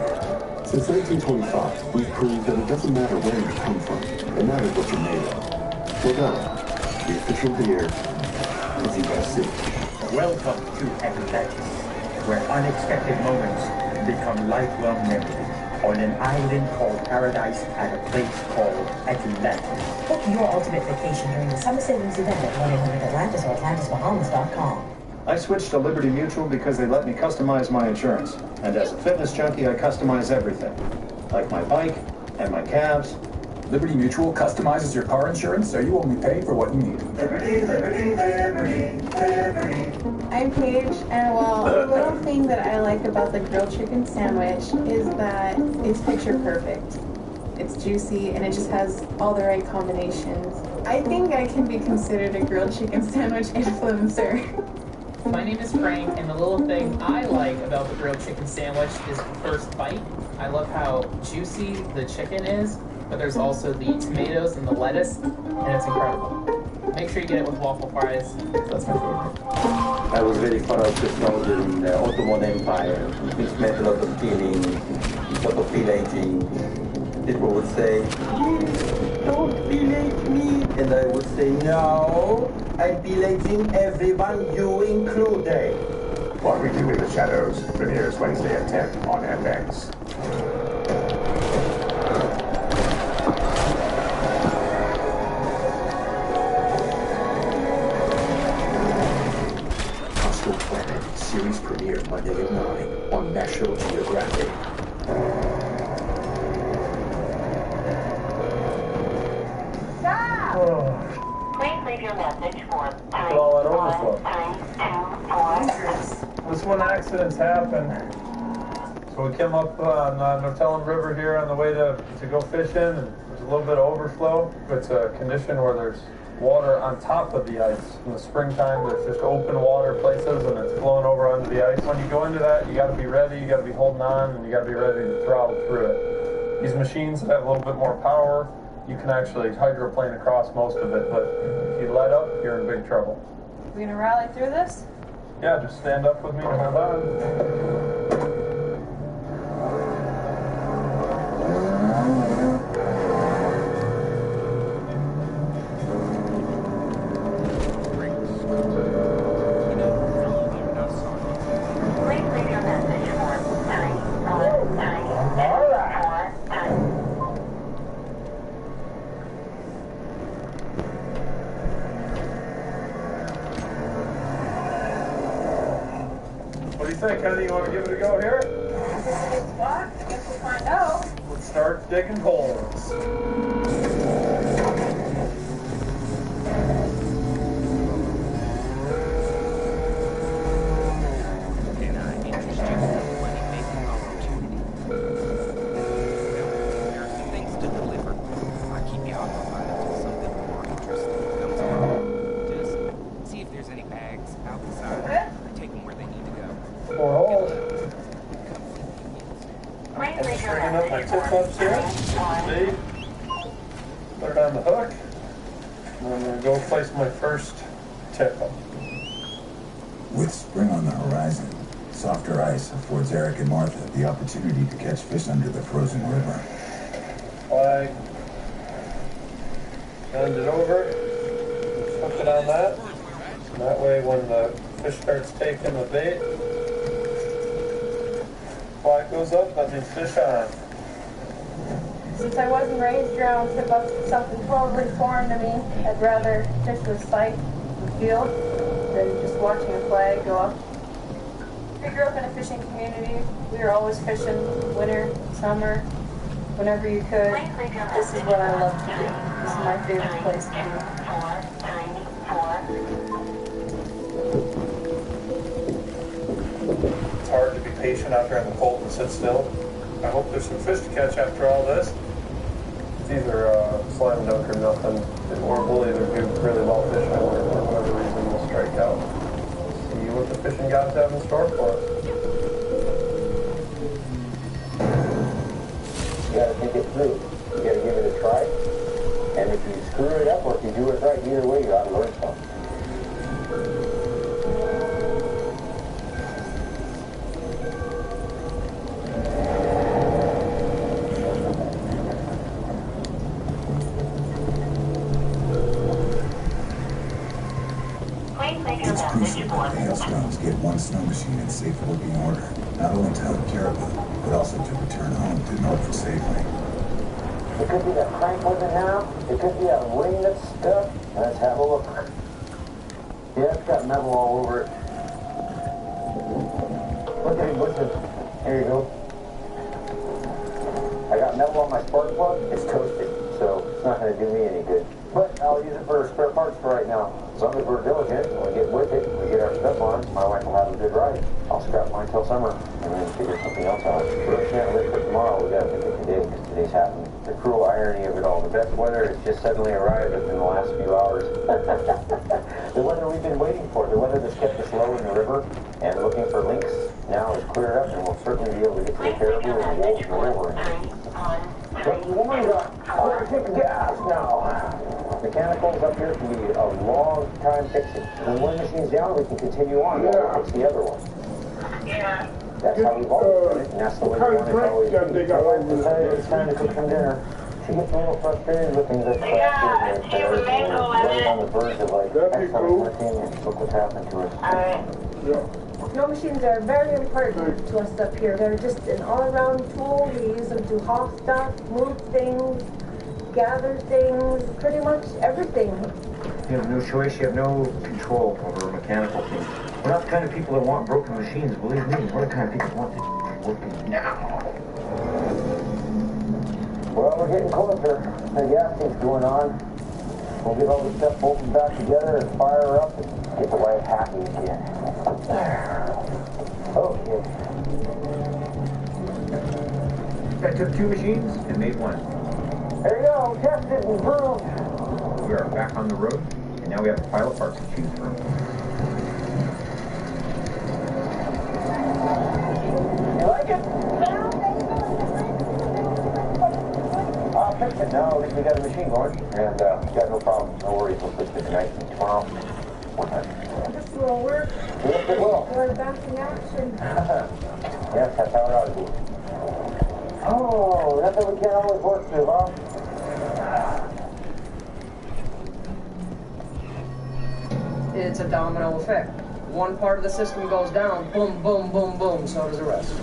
Since 1925, we've proved that it doesn't matter where you come from, it matters what you're made of. Modelo, the official beer of UFC. Welcome to Epic, where unexpected moments become lifelong memories on an island called Paradise at a place called Atlantis. Book your ultimate vacation during the summer savings event at 1-800-Atlantis or AtlantisBahamas.com. I switched to Liberty Mutual because they let me customize my insurance. And as a fitness junkie, I customize everything. Like my bike and my calves. Liberty Mutual customizes your car insurance, so you only pay for what you need. Liberty, Liberty, Liberty, Liberty. I'm Paige, and well, the little thing that I like about the grilled chicken sandwich is that it's picture perfect. It's juicy, and it just has all the right combinations. I think I can be considered a grilled chicken sandwich influencer. My name is Frank, and the little thing I like about the grilled chicken sandwich is the first bite. I love how juicy the chicken is, but there's also the tomatoes and the lettuce, and it's incredible. Make sure you get it with waffle fries. That's my favorite. I was very fond of the Northern Ottoman Empire, which meant a lot of stealing, a lot of pillaging. People would say, don't pillage me. And I would say, no, I'm pillaging everyone, you included. What We Do in the Shadows premieres Wednesday at 10 on FX. Series premiere Monday at 9 on National Geographic. Stop! Please leave your message for All that overflow. This one accidents happen. So we came up on Nortellan River here on the way to go fishing, and there's a little bit of overflow. It's a condition where there's water on top of the ice. In the springtime, there's just open water places and it's flowing over onto the ice. When you go into that, you got to be ready, you got to be holding on, and you got to be ready to throttle through it. These machines have a little bit more power. You can actually hydroplane across most of it, but if you let up, you're in big trouble. We're gonna rally through this? Yeah, just stand up with me and hold on. What do you think, honey? You want to give it a go here? What? I guess we'll find out. Let's start digging holes. Bringing up my tip ups here. See? Put it on the hook. And I'm going to go place my first tip up. With spring on the horizon, softer ice affords Eric and Martha the opportunity to catch fish under the frozen river. Flag. Bend it over. Just hook it on that. And that way when the fish starts taking the bait, flag goes up, that means fish on. Since I wasn't raised around tip ups to something totally foreign to me, I'd rather fish the sight and field than just watching a flag go up. I grew up in a fishing community. We were always fishing winter, summer, whenever you could. This is what I love to do. This is my favorite place to be. It's hard to be patient out there in the cold and sit still. I hope there's some fish to catch after all this. It's either slam dunk or nothing, or we'll either do really well fishing or for whatever reason we'll strike out. See what the fishing gods have in store for us. You gotta think it through. You gotta give it a try. And if you screw it up or if you do it right, either way you ought to learn something. It's crucial that the hailstones get one snow machine in safe working order. Not only to help Caribou, but also to return home to Norfolk safely. It could be that crank wasn't now. It could be a ring that's stuck. Let's have a look. Yeah, it's got metal all over it. Look at it, listen. Here you go. I got metal on my spark plug. It's toasted, so it's not going to do me any good. But I'll use it for spare parts for right now. As long as we're diligent, we get with it, we get our stuff on, my wife will have a good ride. I'll scrap mine till summer and then figure something else out. We can't wait for tomorrow. We got to pick it today because today's happening. The cruel irony of it all. The best weather has just suddenly arrived within the last few hours. The weather we've been waiting for. The weather that's kept us low in the river and looking for links now is cleared up, and we'll certainly be able to get to the Caribou and wolves and Wolverine. But the woman's got to take gas now. Mechanicals up here can be a long time fixing. When one machine's down, we can continue on while we fix the other one. Yeah. That's how we've always done it, and that's the way we want it to always be. It's time to cook some dinner. She gets a little frustrated with things like that. We're right on the verge of like excellent working, and look what's happened to us. Snow machines are very important to us up here. They're just an all-around tool. We use them to haul stuff, move things, gather things, pretty much everything. You have no choice, you have no control over mechanical things. We're not the kind of people that want broken machines, believe me. We're the kind of people that want them working now. Well, we're getting closer. The gas tank's going on. We'll get all this stuff bolted back together and fire her up and get the wife happy again. Okay. I took 2 machines and made 1. There you go, tested and proved. We are back on the road, and now we have a pile of parts to choose from. You like it? I'll fix it now. At least we got a machine going, and got no problem. No worries. We'll fix it tonight and tomorrow. One time. This will work. Yes, it will. We're back in action. Yes, that's how it ought to be. Oh, that's what we can't always work through, huh? It's a domino effect. One part of the system goes down, boom, boom, boom, boom, so does the rest.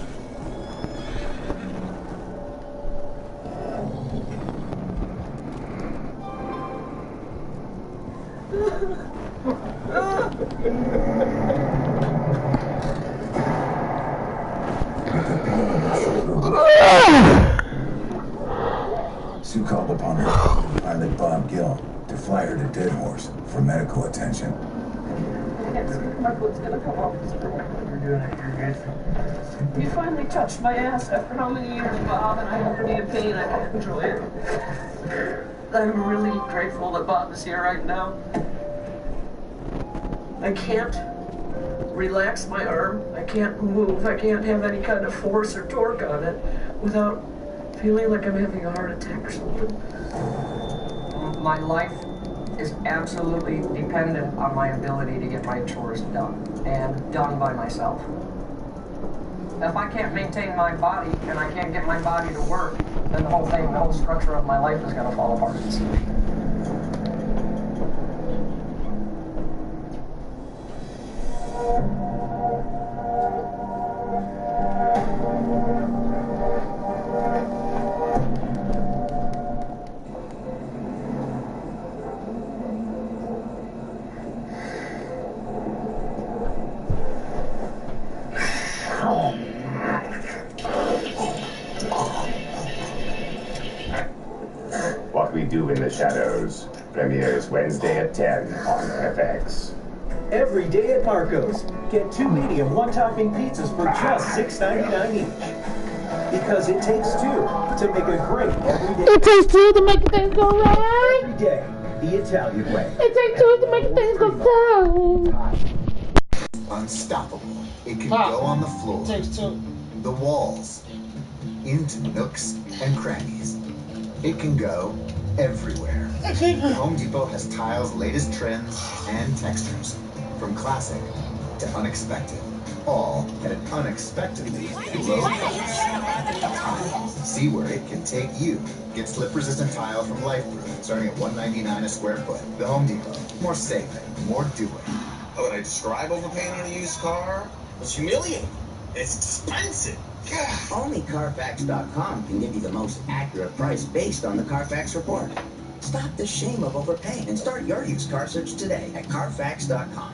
Sue called upon her pilot Bob Gill to fly her to Dead Horse for medical attention. My foot's gonna come off. You're doing it, you're good. You finally touched my ass after how many years, Bob, and I have to be in pain. I can't control it. I'm really grateful that Bob is here right now. I can't relax my arm. I can't move. I can't have any kind of force or torque on it without feeling like I'm having a heart attack or something. My life is absolutely dependent on my ability to get my chores done, and done by myself. If I can't maintain my body, and I can't get my body to work, then the whole thing, the whole structure of my life is going to fall apart. What We Do in the Shadows premieres Wednesday at 10 on FX. Every day at Marco's, get 2 medium one-topping pizzas for just $6.99 each. Because it takes 2 to make a great everyday. It takes 2 to make things go right. Every day, the Italian way. It takes 2 to make things go right. Unstoppable. It can go on the floor, the walls, into nooks and crannies. It can go everywhere. Home Depot has tiles, latest trends, and textures. From classic to unexpected. All at an unexpectedly low price. See where it can take you. Get slip-resistant tile from LifeProof, starting at $1.99 a square foot. The Home Depot. More saving, more doing. How would I describe overpaying on a used car? It's humiliating. It's expensive. Only Carfax.com can give you the most accurate price based on the Carfax report. Stop the shame of overpaying and start your used car search today at Carfax.com.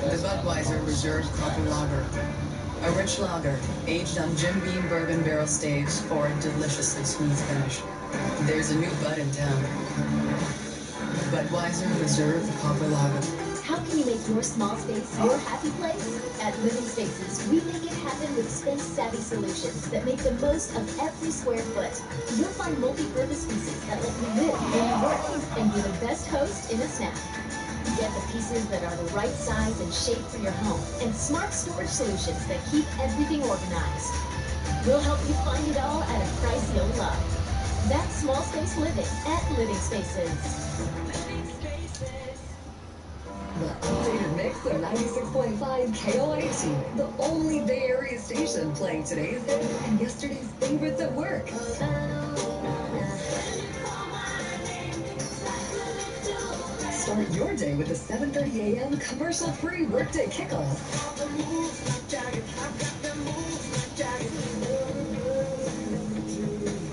The Budweiser Reserve Copper Lager. A rich lager, aged on Jim Beam bourbon barrel stage for a deliciously smooth finish. There's a new Bud in town. Budweiser Reserve Copper Lager. How can you make your small space your happy place? At Living Spaces, we make it happen with space-savvy solutions that make the most of every square foot. You'll find multi-purpose pieces that let you live where you work and be the best host in a snap. Get the pieces that are the right size and shape for your home, and smart storage solutions that keep everything organized. We'll help you find it all at a price you'll love. That's small space living at Living Spaces. The updated mix of 96.5 KOIT, the only Bay Area station playing today's hit and yesterday's favorites at work. Start your day with a 7:30 a.m. commercial-free workday kickoff.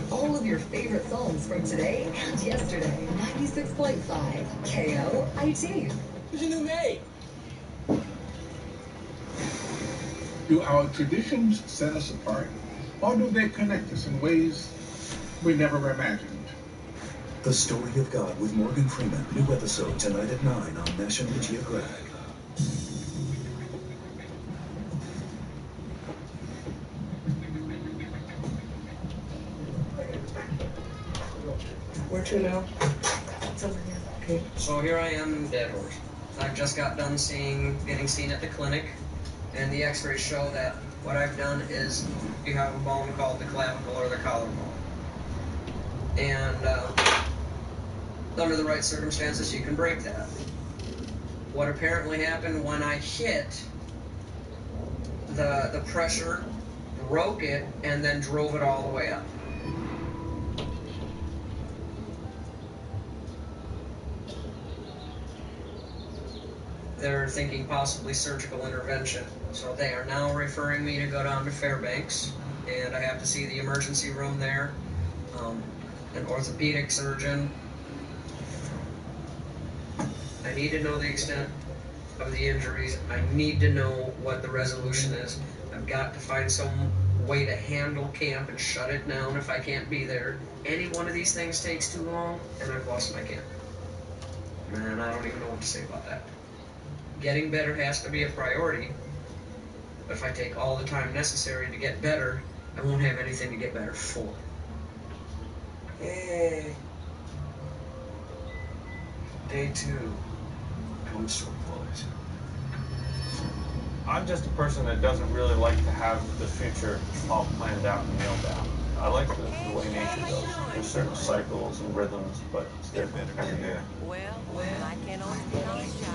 All of your favorite songs from today and yesterday. 96.5 KOIT. Who's your new maid? Do our traditions set us apart, or do they connect us in ways we never imagined? The Story of God with Morgan Freeman. New episode tonight at 9 on National Geographic. Where to now? It's over here. Okay. So here I am, dead horse. I've just got done getting seen at the clinic, and the x-rays show that what I've done is you have a bone called the clavicle or the collarbone. And under the right circumstances, you can break that. What apparently happened when I hit, the pressure broke it and then drove it all the way up. They're thinking possibly surgical intervention. So they are now referring me to go down to Fairbanks, and I have to see the emergency room there, an orthopedic surgeon. I need to know the extent of the injuries. I need to know what the resolution is. I've got to find some way to handle camp and shut it down if I can't be there. Any one of these things takes too long, and I've lost my camp. Man, I don't even know what to say about that. Getting better has to be a priority. If I take all the time necessary to get better, I won't have anything to get better for. Yay. Day 2 comes to a close. I'm just a person that doesn't really like to have the future all planned out and nailed down. I like the way nature goes. There's certain cycles and rhythms, but it's different every day. Well, I can't always get on this job.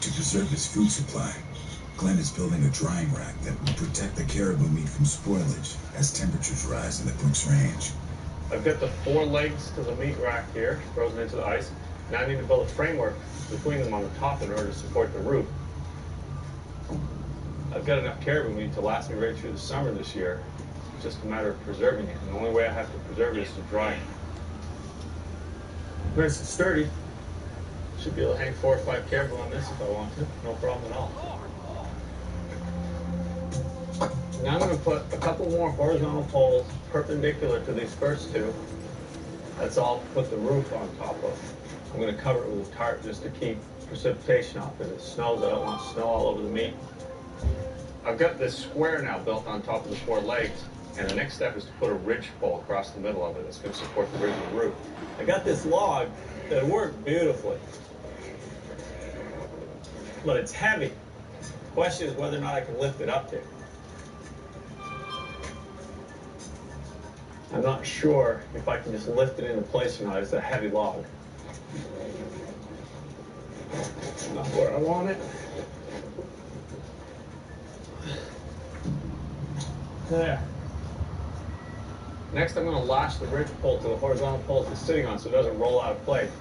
To preserve his food supply, Glenn is building a drying rack that will protect the caribou meat from spoilage as temperatures rise in the Brooks Range. I've got the 4 legs to the meat rack here, frozen into the ice. Now I need to build a framework between them on the top in order to support the roof. I've got enough caribou meat to last me right through the summer this year. It's just a matter of preserving it. And the only way I have to preserve it is to dry it. Nice and sturdy. Should be able to hang 4 or 5 caribou on this if I want to. No problem at all. Now I'm going to put a couple more horizontal poles perpendicular to these first 2. That's all to put the roof on top of. I'm going to cover it with a tarp just to keep precipitation off. If it snows, I don't want snow all over the meat. I've got this square now built on top of the 4 legs, and the next step is to put a ridge pole across the middle of it that's going to support the ridge of the roof. I got this log that worked beautifully, but it's heavy. The question is whether or not I can lift it up there. I'm not sure if I can just lift it into place or not. It's a heavy log. Not where I want it. There. Next, I'm going to lash the ridge pole to the horizontal poles it's sitting on so it doesn't roll out of place.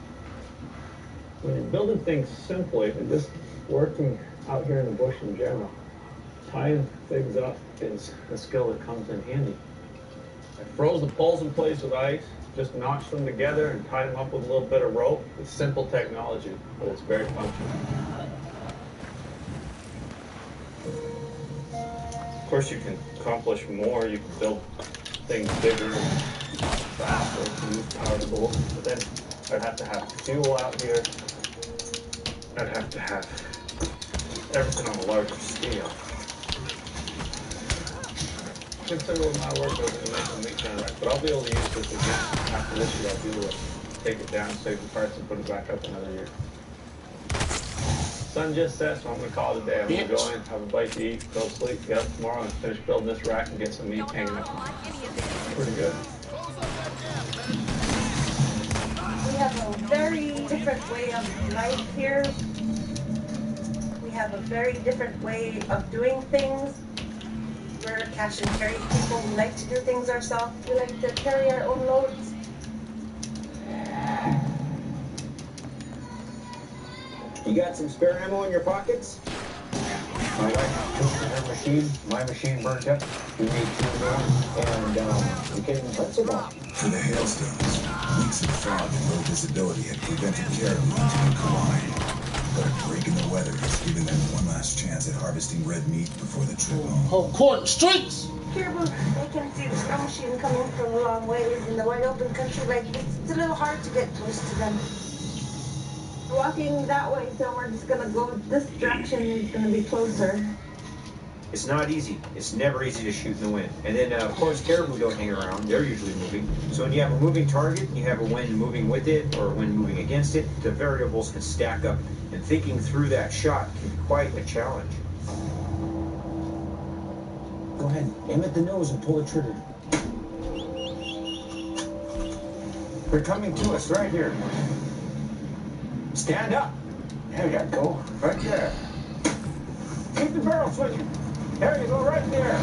When you're building things simply and just working out here in the bush in general, tying things up is a skill that comes in handy. I froze the poles in place with ice, just notched them together and tied them up with a little bit of rope. It's simple technology, but it's very functional. Of course, you can accomplish more. You can build things bigger, faster, use power tools. But then I'd have to have fuel out here. I'd have to have everything on a larger scale. Considerable amount of work goes into making the meat generator, but I'll be able to use this again. After this year, I'll be able to take it down, save the parts, and put it back up another year. Sun just set, so I'm going to call it a day. I'm going to go in, have a bite to eat, go to sleep, get up tomorrow, and finish building this rack and get some meat hanging up. Pretty good. We have a very different way of life here. We have a very different way of doing things. We're cash and carry people. We like to do things ourselves. We like to carry our own loads. You got some spare ammo in your pockets? My wife took her machine. My machine burnt up. We made 2 more, and we came in principle. For the hailstones, weeks of fog and low visibility had prevented caribou entering Kauai. But a break in the weather has given them one last chance at harvesting red meat before the trip home. Whole court streets! Caribou, they can see the snow machine coming from a long ways in the wide open country like this. It's a little hard to get close to them. Walking that way, so we're just gonna go this direction. It's gonna be closer. It's not easy. It's never easy to shoot in the wind. And then, of course, caribou don't hang around. They're usually moving. So when you have a moving target, you have a wind moving with it or a wind moving against it, the variables can stack up. And thinking through that shot can be quite a challenge. Go ahead, aim at the nose and pull the trigger. They're coming to us right here. Stand up. There you go. Right there. Keep the barrel swinging. There you go, right there.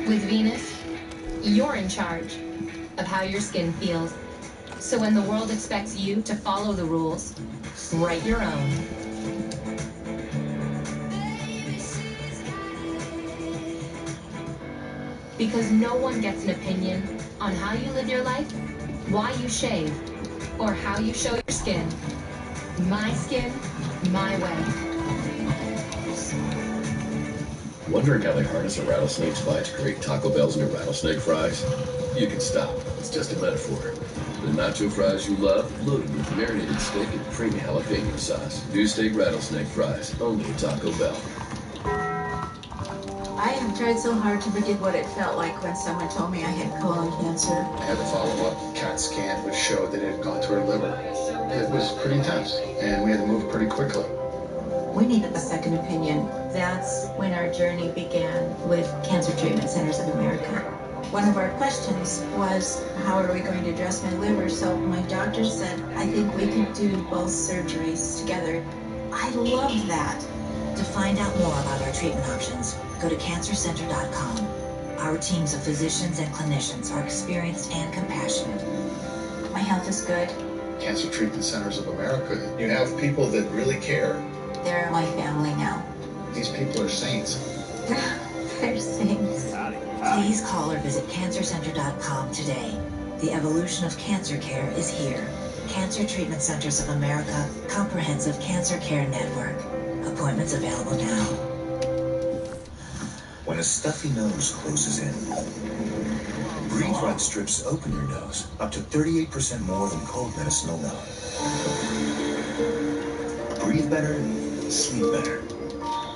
With Venus, you're in charge of how your skin feels. So when the world expects you to follow the rules, write your own. Because no one gets an opinion on how you live your life, why you shave, or how you show your skin. My skin, my way. Wondering how they harness a rattlesnake's bite to create Taco Bell's new rattlesnake fries? You can stop. It's just a metaphor. The nacho fries you love, loaded with marinated steak and creamy jalapeno sauce. New steak rattlesnake fries, only at Taco Bell. I have tried so hard to forget what it felt like when someone told me I had colon cancer. I had a follow-up CAT scan which showed that it had gone to her liver. It was pretty intense, and we had to move pretty quickly. We needed a second opinion. That's when our journey began with Cancer Treatment Centers of America. One of our questions was, how are we going to address my liver? So my doctor said, I think we can do both surgeries together. I loved that. To find out more about our treatment options, go to cancercenter.com. Our teams of physicians and clinicians are experienced and compassionate. My health is good. Cancer Treatment Centers of America, you have people that really care. They're my family now. These people are saints. They're saints. Please call or visit cancercenter.com today. The evolution of cancer care is here. Cancer Treatment Centers of America, comprehensive cancer care network. Appointments available now. When a stuffy nose closes in, Breathe Right strips open your nose up to 38% more than cold medicine alone. Breathe better, sleep better.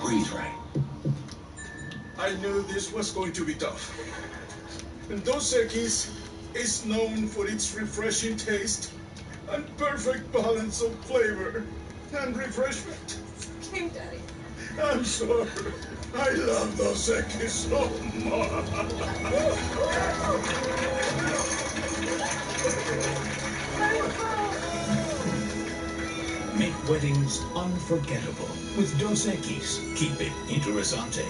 Breathe Right. I knew this was going to be tough. And Dos Equis is known for its refreshing taste and perfect balance of flavor and refreshment. Okay, Daddy. I'm sorry. I love those Ekis so much. Make weddings unforgettable with Dos Equis. Keep it interesante.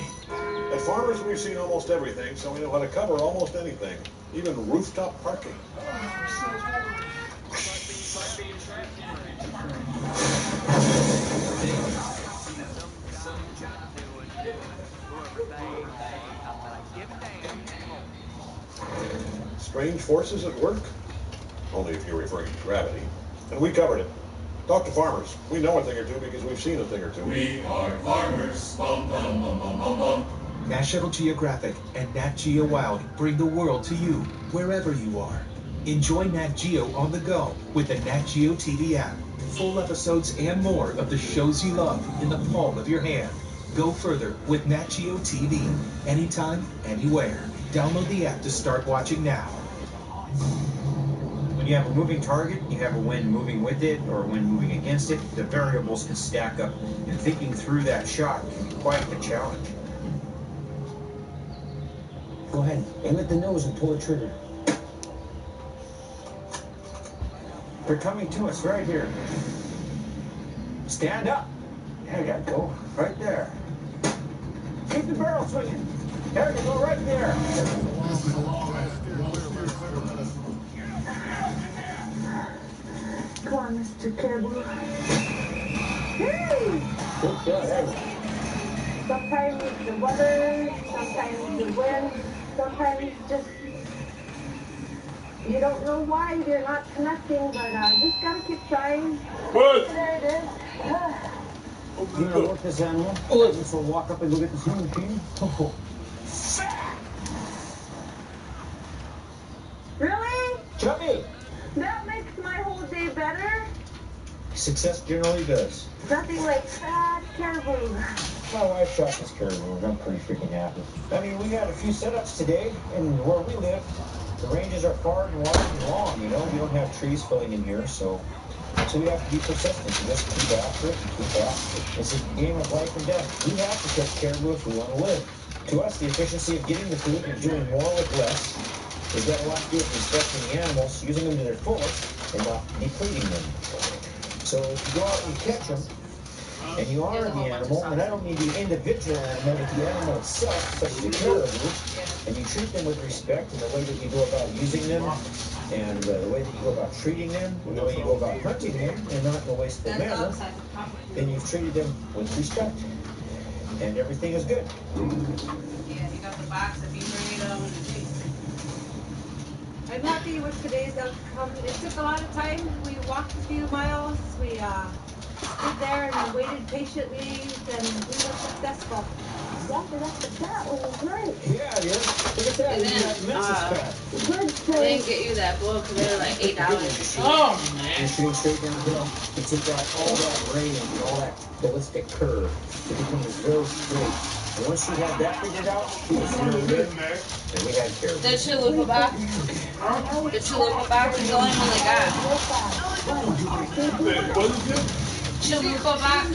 At Farmers, we've seen almost everything, so we know how to cover almost anything, even rooftop parking. Strange forces at work? Only if you're referring to gravity. And we covered it. Talk to farmers. We know a thing or two because we've seen a thing or two. We are farmers. Bum, bum, bum, bum, bum, bum. National Geographic and Nat Geo Wild bring the world to you, wherever you are. Enjoy Nat Geo on the go with the Nat Geo TV app. Full episodes and more of the shows you love in the palm of your hand. Go further with Nat Geo TV. Anytime, anywhere. Download the app to start watching now. When you have a moving target, you have a wind moving with it or a wind moving against it, the variables can stack up, and thinking through that shot can be quite a challenge. Go ahead, aim at the nose and pull the trigger. They're coming to us right here. Stand up. There you go, right there. Keep the barrel swinging. There you go, right there. Come on, Mr. Caribou. Hey! Good shot, hey. Sometimes the weather, sometimes the wind, sometimes just you don't know why they're not connecting, but just gotta keep trying. What? There it is. You know what this animal? Let's go walk up and go get the swing machine. Really? Chubby! That makes my whole day better. Success generally does. Nothing like fat caribou. My wife shot this caribou and I'm pretty freaking happy. I mean, we had a few setups today, and where we live, the ranges are far and wide and long, you know? We don't have trees filling in here, so we have to be persistent. We just keep after it and keep after it. It's a game of life and death. We have to catch caribou if we want to live. To us, the efficiency of getting the food and doing more with less has got a lot to do with respecting the animals, using them to their fullest, and not depleting them. So if you go out and catch them, and you honor the animal, and I don't mean the individual animal, but the animal itself, such as the caribou, and you treat them with respect in the way that you go about using them, and the way that you go about treating them, and the way you go about hunting them, and not in a wasteful manner, then you've treated them with respect. And everything is good. Yeah, you got the box if you bring it on. I'm happy with today's outcome. It took a lot of time. We walked a few miles. We stood there and waited patiently, and we were successful. That was great. Yeah, yeah. Look at that. And We then, got immense fat. Good I didn't get you that blow because they were like $8. Oh, man. You're shooting straight downhill. You take out all that range and all that ballistic curve. It becomes very straight. And once she had that figured out, she was really good. And we had caribou. The chalupa box. The chalupa box is the only one they got. What is it? Chalupa box.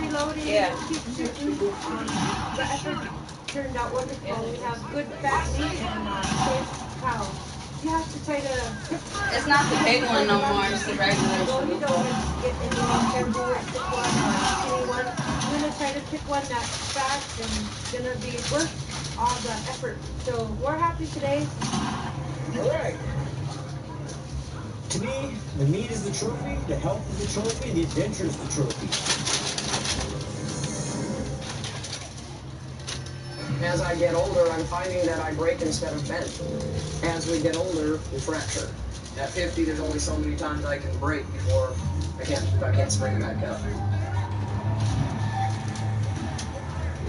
Reloading. Yeah. The effort turned out wonderful. We have good fat meat and safe cows. You have to try to pick. It's not the big one no more. It's the regular Well, you chalupa. don't get any caribou or pick one or skinny one. I'm gonna try to pick one that's fat and gonna be worth all the effort. So we're happy today. All right. To me, the meat is the trophy, the health is the trophy, the adventure is the trophy. As I get older, I'm finding that I break instead of bend. As we get older, we fracture. At 50, there's only so many times I can break before I can't spring back up.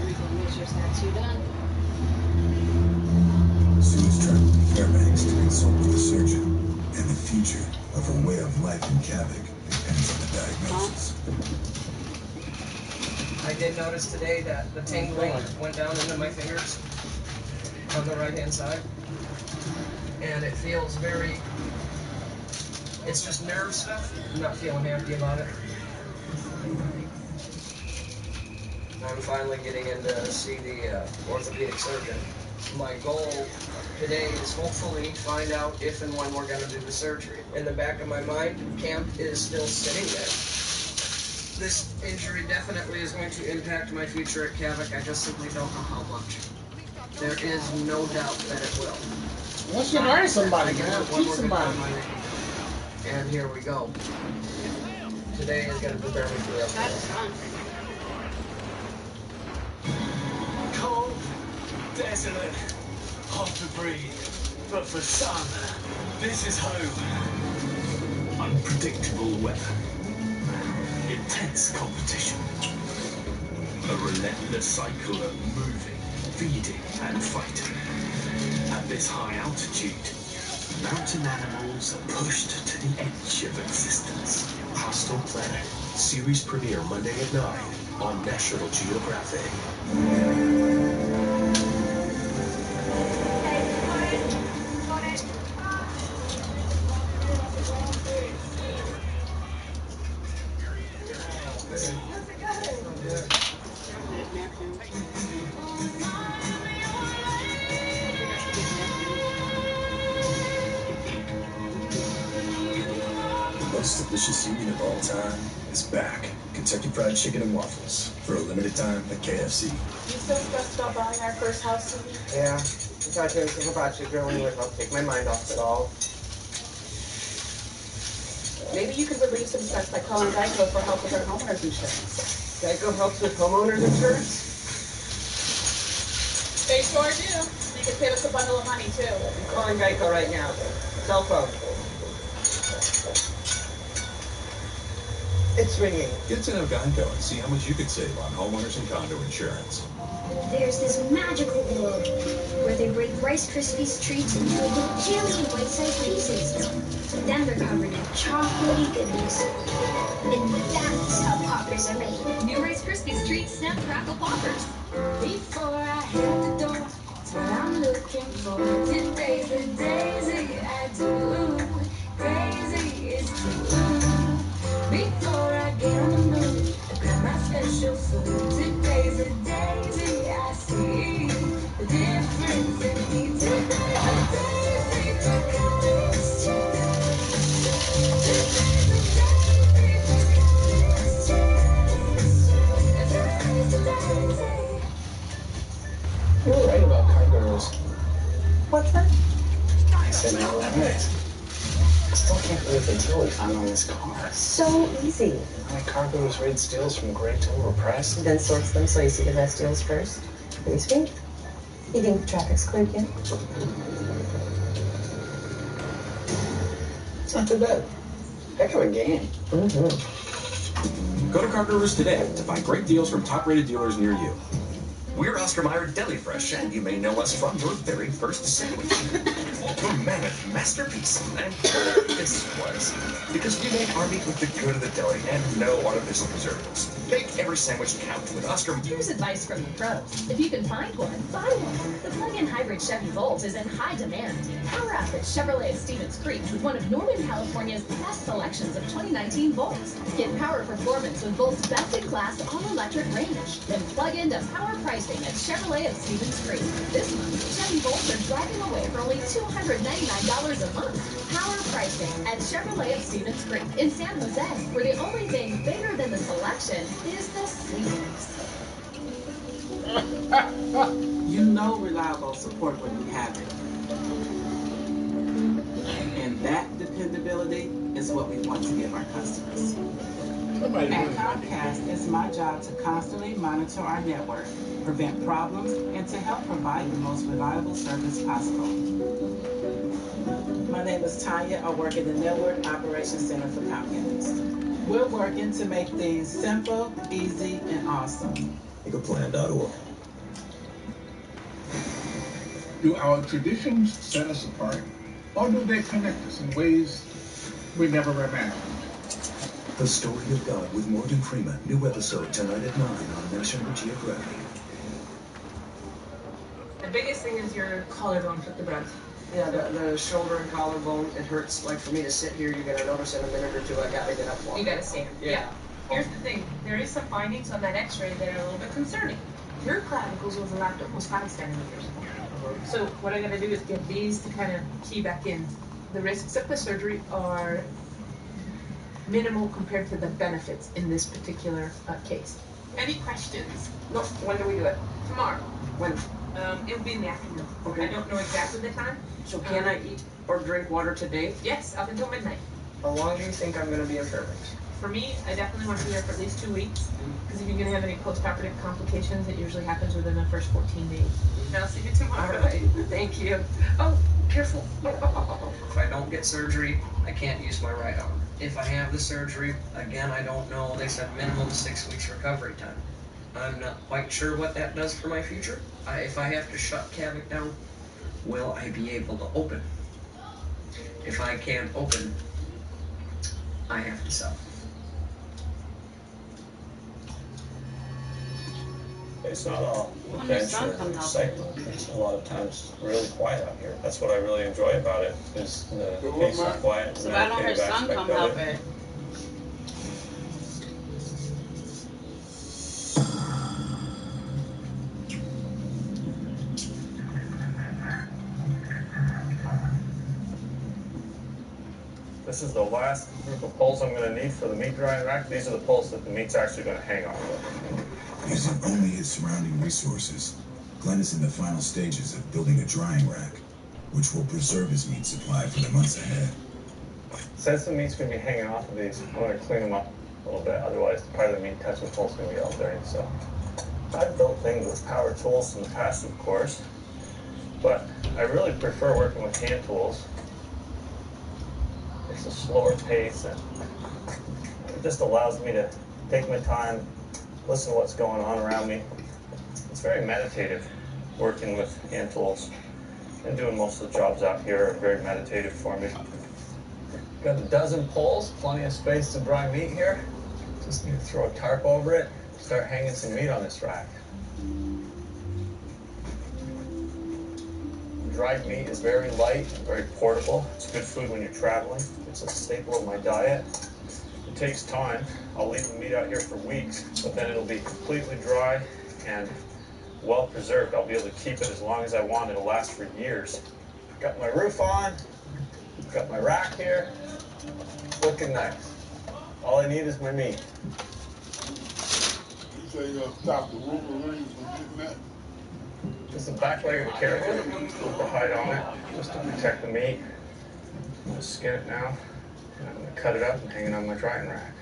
Make sure it's not too done. Sue's turned to the paramedics to consult with the surgeon, and the future of her way of life in Kavik depends on the diagnosis. I did notice today that the tingling went down into my fingers on the right-hand side. And it feels very, it's just nerve stuff. I'm not feeling happy about it. I'm finally getting in to see the orthopedic surgeon. My goal today is hopefully find out if and when we're going to do the surgery. In the back of my mind, camp is still sitting there. This injury definitely is going to impact my future at Kavik. I just simply don't know how much. There is no doubt that it will. Once you hire somebody, man, keep somebody. And here we go. Today is going to prepare me for the rest of That's fun. Cold, desolate, hard to breathe, but for some, this is home. Unpredictable weather, intense competition, a relentless cycle of moving, feeding, and fighting. At this high altitude, mountain animals are pushed to the edge of existence. Hostile Planet, series premiere Monday at 9 on National Geographic. The most delicious union of all time is back. Kentucky Fried Chicken and Waffles for a limited time at KFC. You still stressed about buying our first house, Susie? Yeah, I thought doing something about you girl would help take my mind off it all. Maybe you could relieve some stress by calling Geico for help with our homeowner's insurance. Geico helps with homeowners insurance? They sure do. You can save us a bundle of money, too. I'm calling Geico right now. Cell phone. It's ringing. Get to know Geico and see how much you could save on homeowners and condo insurance. There's this magical world where they break Rice Krispies treats into a bajillion bite-sized pieces. Then they're covered in chocolatey goodness. And that's how Poppers are made. New Rice Krispies treats, snap, crackle Poppers. Before I hit the door, that's what I'm looking for. Today's the daisy I do. Daisy is true. Before I get on the move, I grab my special food. Today's a daisy I see. The difference in me. Today's a daisy for colors too. Today's a daisy for colors too. Today's a daisy. You were right about car gurus. What's that? I said I love it. I still can't believe they totally found on this car. So easy. My car gurus raid steals from great to overpriced. Then sorts them so you see the best deals first. Pretty sweet. You think the traffic's clear, kid? It's not too bad. Heck of a game. Mm-hmm. Go to Car Gurus today to find great deals from top-rated dealers near you. We're Oscar Mayer Deli Fresh, and you may know us from your very first sandwich. Your mammoth masterpiece. And this was because we make our meat with the good of the deli and no artificial preservatives. Make every sandwich count with Oscar. Here's advice from the pros. If you can find one, buy one. The plug-in hybrid Chevy Volt is in high demand. Power up at Chevrolet of Stevens Creek with one of Northern California's best selections of 2019 Volts. Get power performance with Volt's best-in-class all-electric range. Then plug into power pricing at Chevrolet of Stevens Creek. This month, Chevy Volts are driving away for only $299 a month. Power pricing at Chevrolet of Stevens Creek in San Jose, where the only thing bigger than the selection is the savings. You know reliable support when you have it. And that dependability is what we want to give our customers. At Comcast, it's my job to constantly monitor our network, prevent problems, and to help provide the most reliable service possible. My name is Tanya. I work in the Network Operations Center for Comcast. We're working to make things simple, easy, and awesome. Megaplan.org. Do our traditions set us apart, or do they connect us in ways we never imagined? The Story of God with Morgan Freeman. New episode tonight at 9 on National Geographic. The biggest thing is your collarbone with the breath. Yeah, the shoulder and collarbone, it hurts. Like for me to sit here, you're gonna notice in a minute or two I gotta get up. You gotta stand. Yeah. Here's the thing, there is some findings on that x-ray that are a little bit concerning. Your clavicles was 5 centimeters. So what I'm gonna do is get these to kind of key back in. The risks of the surgery are minimal compared to the benefits in this particular case. Any questions? No, when do we do it? Tomorrow. When? It'll be in the afternoon. Okay. I don't know exactly the time. So can I eat or drink water today? Yes, up until midnight. How long do you think I'm gonna be in Fairbanks? For me, I definitely want to be there for at least 2 weeks, because if you're going to have any post-operative complications, it usually happens within the first 14 days. I'll see you tomorrow. All right, thank you. Oh, careful. If I don't get surgery, I can't use my right arm. If I have the surgery, again, I don't know. They said minimum 6 weeks recovery time. I'm not quite sure what that does for my future. If I have to shut Cavic down, will I be able to open? If I can't open, I have to sell. It's not all adventure and excitement. It's a lot of times really quiet out here. That's what I really enjoy about it, is the peace and quiet. So why don't her son come help it? This is the last group of poles I'm going to need for the meat drying rack. These are the poles that the meat's actually going to hang off of. Using only its surrounding resources, Glenn is in the final stages of building a drying rack, which will preserve his meat supply for the months ahead. Since the meat's going to be hanging off of these, I'm going to clean them up a little bit. Otherwise, part of the meat touching pole's going to be all dirty. So I've built things with power tools in the past, of course, but I really prefer working with hand tools. It's a slower pace, and it just allows me to take my time, listen to what's going on around me. It's very meditative working with hand tools, and doing most of the jobs out here are very meditative for me. Got a dozen poles, plenty of space to dry meat here. Just need to throw a tarp over it, start hanging some meat on this rack. Dried meat is very light and very portable. It's good food when you're traveling. It's a staple of my diet. It takes time. I'll leave the meat out here for weeks, but then it'll be completely dry and well preserved. I'll be able to keep it as long as I want. It'll last for years. Got my roof on, got my rack here, looking nice. All I need is my meat. You say you're gonna stop the Wolverines from getting that? Just the back leg of the caribou with the hide on it, just to protect the meat. I'm gonna skin it now, and I'm gonna cut it up and hang it on my drying rack.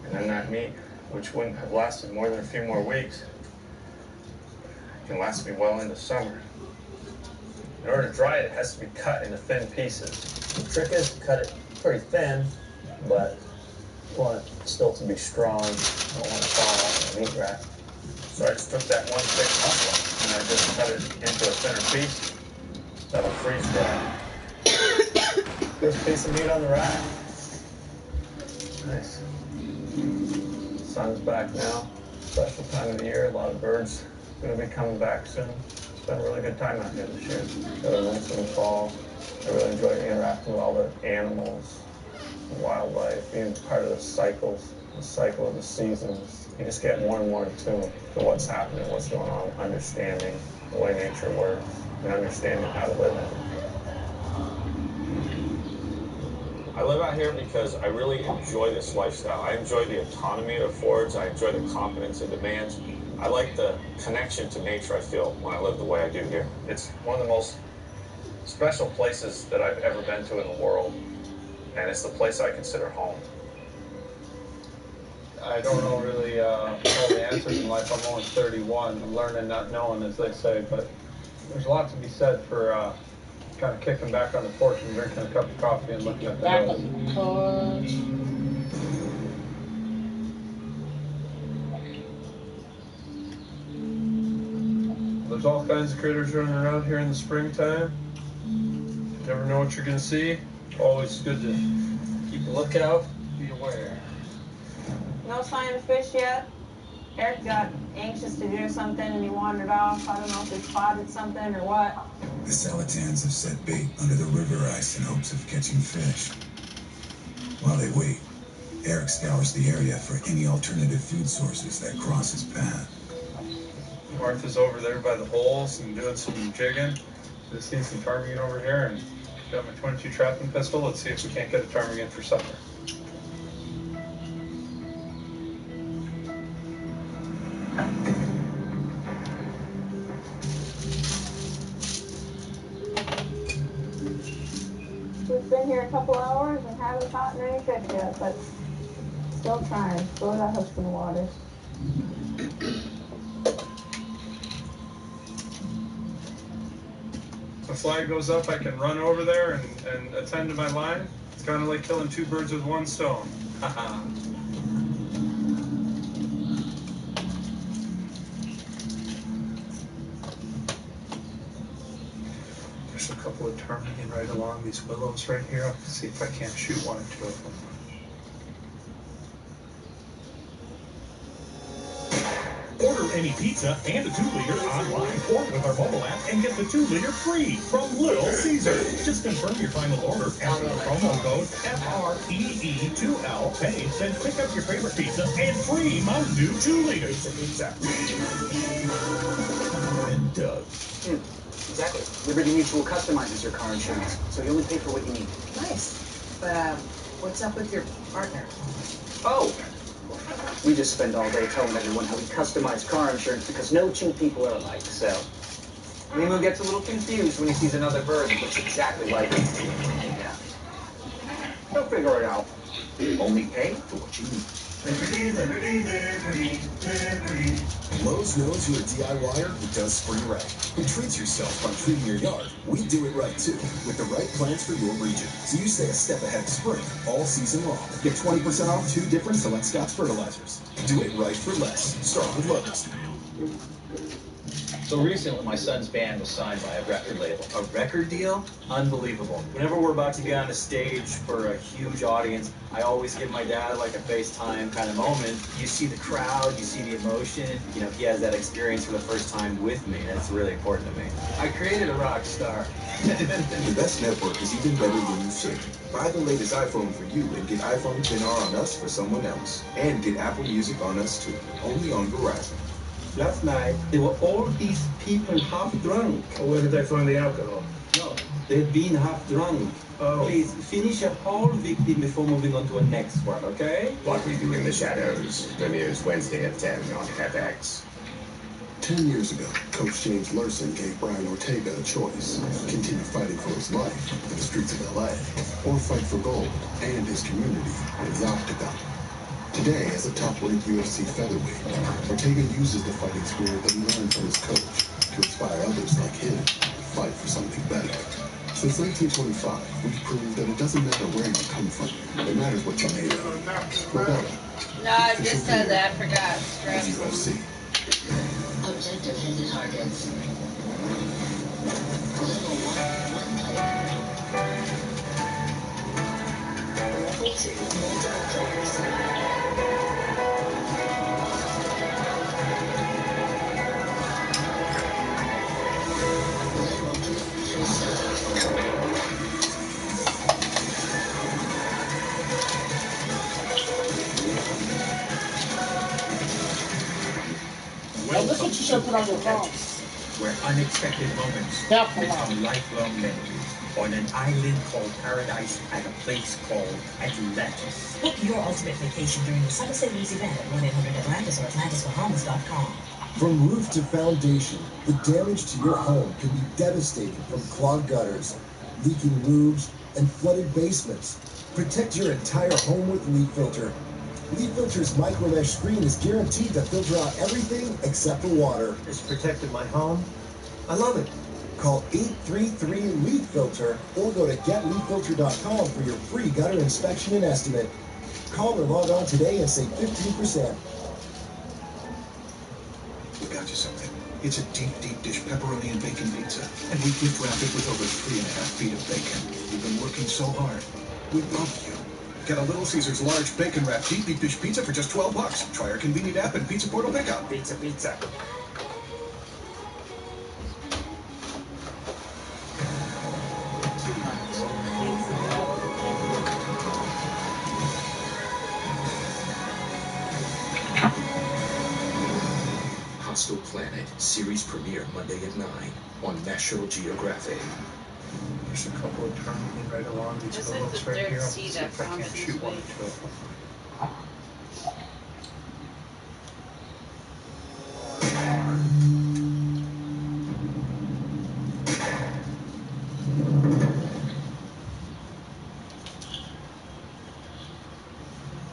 And then that meat, which wouldn't have lasted more than a few more weeks, can last me well into summer. In order to dry it, it has to be cut into thin pieces. The trick is to cut it pretty thin, but you want it still to be strong. You don't want it to fall off the meat rack. So I just took that one thick muscle and I just cut it into a thinner piece that'll freeze dry. First piece of meat on the rack. Nice. Sun's back now. Special time of the year. A lot of birds going to be coming back soon. It's been a really good time out here this year. Got a nice little fall. I really enjoy interacting with all the animals, the wildlife, being part of the cycle of the seasons. You just get more and more in tune to what's happening, what's going on, understanding the way nature works, and understanding how to live in it. I live out here because I really enjoy this lifestyle. I enjoy the autonomy it affords. I enjoy the confidence it demands. I like the connection to nature I feel when I live the way I do here. It's one of the most special places that I've ever been to in the world, and it's the place I consider home. I don't know really all the answers in life. I'm only 31. I'm learning, not knowing, as they say. But there's a lot to be said for kind of kicking back on the porch and drinking a cup of coffee and looking at the hills. There's all kinds of critters running around here in the springtime. You never know what you're going to see. Always good to keep a lookout, be aware. No sign of fish yet. Eric got anxious to do something and he wandered off. I don't know if he spotted something or what. The Salatans have set bait under the river ice in hopes of catching fish. While they wait, Eric scours the area for any alternative food sources that cross his path. Martha's over there by the holes and doing some jigging. Just seen some ptarmigan over here, and got my 22 trapping pistol. Let's see if we can't get a ptarmigan for supper. We've been here a couple hours and haven't caught any fish yet, but still trying. Still got hooks in the water. The flag goes up, I can run over there and attend to my line. It's kind of like killing two birds with one stone. There's a couple of ptarmigan right along these willows right here. I'll see if I can't shoot one or two of them. Order any pizza and a 2-liter online or with our mobile app and get the 2-liter free from Little Caesar. Just confirm your final order, enter the promo code FREE2L, pay, then pick up your favorite pizza and free Mountain Dew 2 liters. Pizza. And Doug. Exactly. Liberty Mutual customizes your car insurance, so you only pay for what you need. Nice. But, what's up with your partner? Oh! We just spend all day telling everyone how we customize car insurance because no two people are alike, so... Nemo gets a little confused when he sees another bird that looks exactly like him. Yeah. He'll figure it out. Only pay for what you need. Lowe's knows you're a DIYer who does spring right, who treats yourself by treating your yard. We do it right too, with the right plants for your region. So you stay a step ahead of spring all season long. Get 20% off 2 different Select Scotts fertilizers. Do it right for less. Start with Lowe's. So recently, my son's band was signed by a record label. A record deal? Unbelievable. Whenever we're about to get on a stage for a huge audience, I always give my dad like a FaceTime kind of moment. You see the crowd, you see the emotion. You know, he has that experience for the first time with me. That's really important to me. I created a rock star. The best network is even better than you think. Buy the latest iPhone for you and get iPhone XR on us for someone else. And get Apple Music on us too. Only on Verizon. Last night, there were all these people half drunk. Where did they find the alcohol? No, they've been half drunk. Oh. Please, finish a whole victim before moving on to a next one, okay? What We Do in the Shadows premieres Wednesday at 10 on FX. 10 years ago, Coach James Larson gave Brian Ortega a choice. Continue fighting for his life in the streets of LA, or fight for gold and his community in his octagon. Today, as a top-ranked UFC featherweight, Ortega uses the fighting spirit that he learned from his coach to inspire others like him to fight for something better. Since 1925, we've proved that it doesn't matter where you come from. It matters what you're made of. Rebecca. No, I just said that. Forgot. UFC. Objective hidden targets. Level 1 player. Level 2 multiple players. Well, this is what you should put on your phone. Where unexpected moments become lifelong memories. On an island called Paradise at a place called Atlantis. Book your ultimate vacation during the Summer Savings event at 1-800-Atlantis or AtlantisForHomes.com. From roof to foundation, the damage to your home can be devastating from clogged gutters, leaking roofs, and flooded basements. Protect your entire home with Leak Filter. Leak Filter's micro mesh screen is guaranteed to filter out everything except the water. It's protected my home. I love it. Call 833-LEAK-FILTER or go to getleakfilter.com for your free gutter inspection and estimate. Call or log on today and save 15%. We got you something. It's a deep dish pepperoni and bacon pizza. And we gift wrap it with over 3.5 feet of bacon. We've been working so hard. We love you. Get a Little Caesars large bacon wrap deep dish pizza for just $12. Try our convenient app and Pizza Portal pickup. Pizza. Hostile Planet, series premiere Monday at 9 on National Geographic. There's a couple of ptarmigan right along these It's like hillocks the right third here. I'll seed see that if I can't crosses shoot one or me. two of them.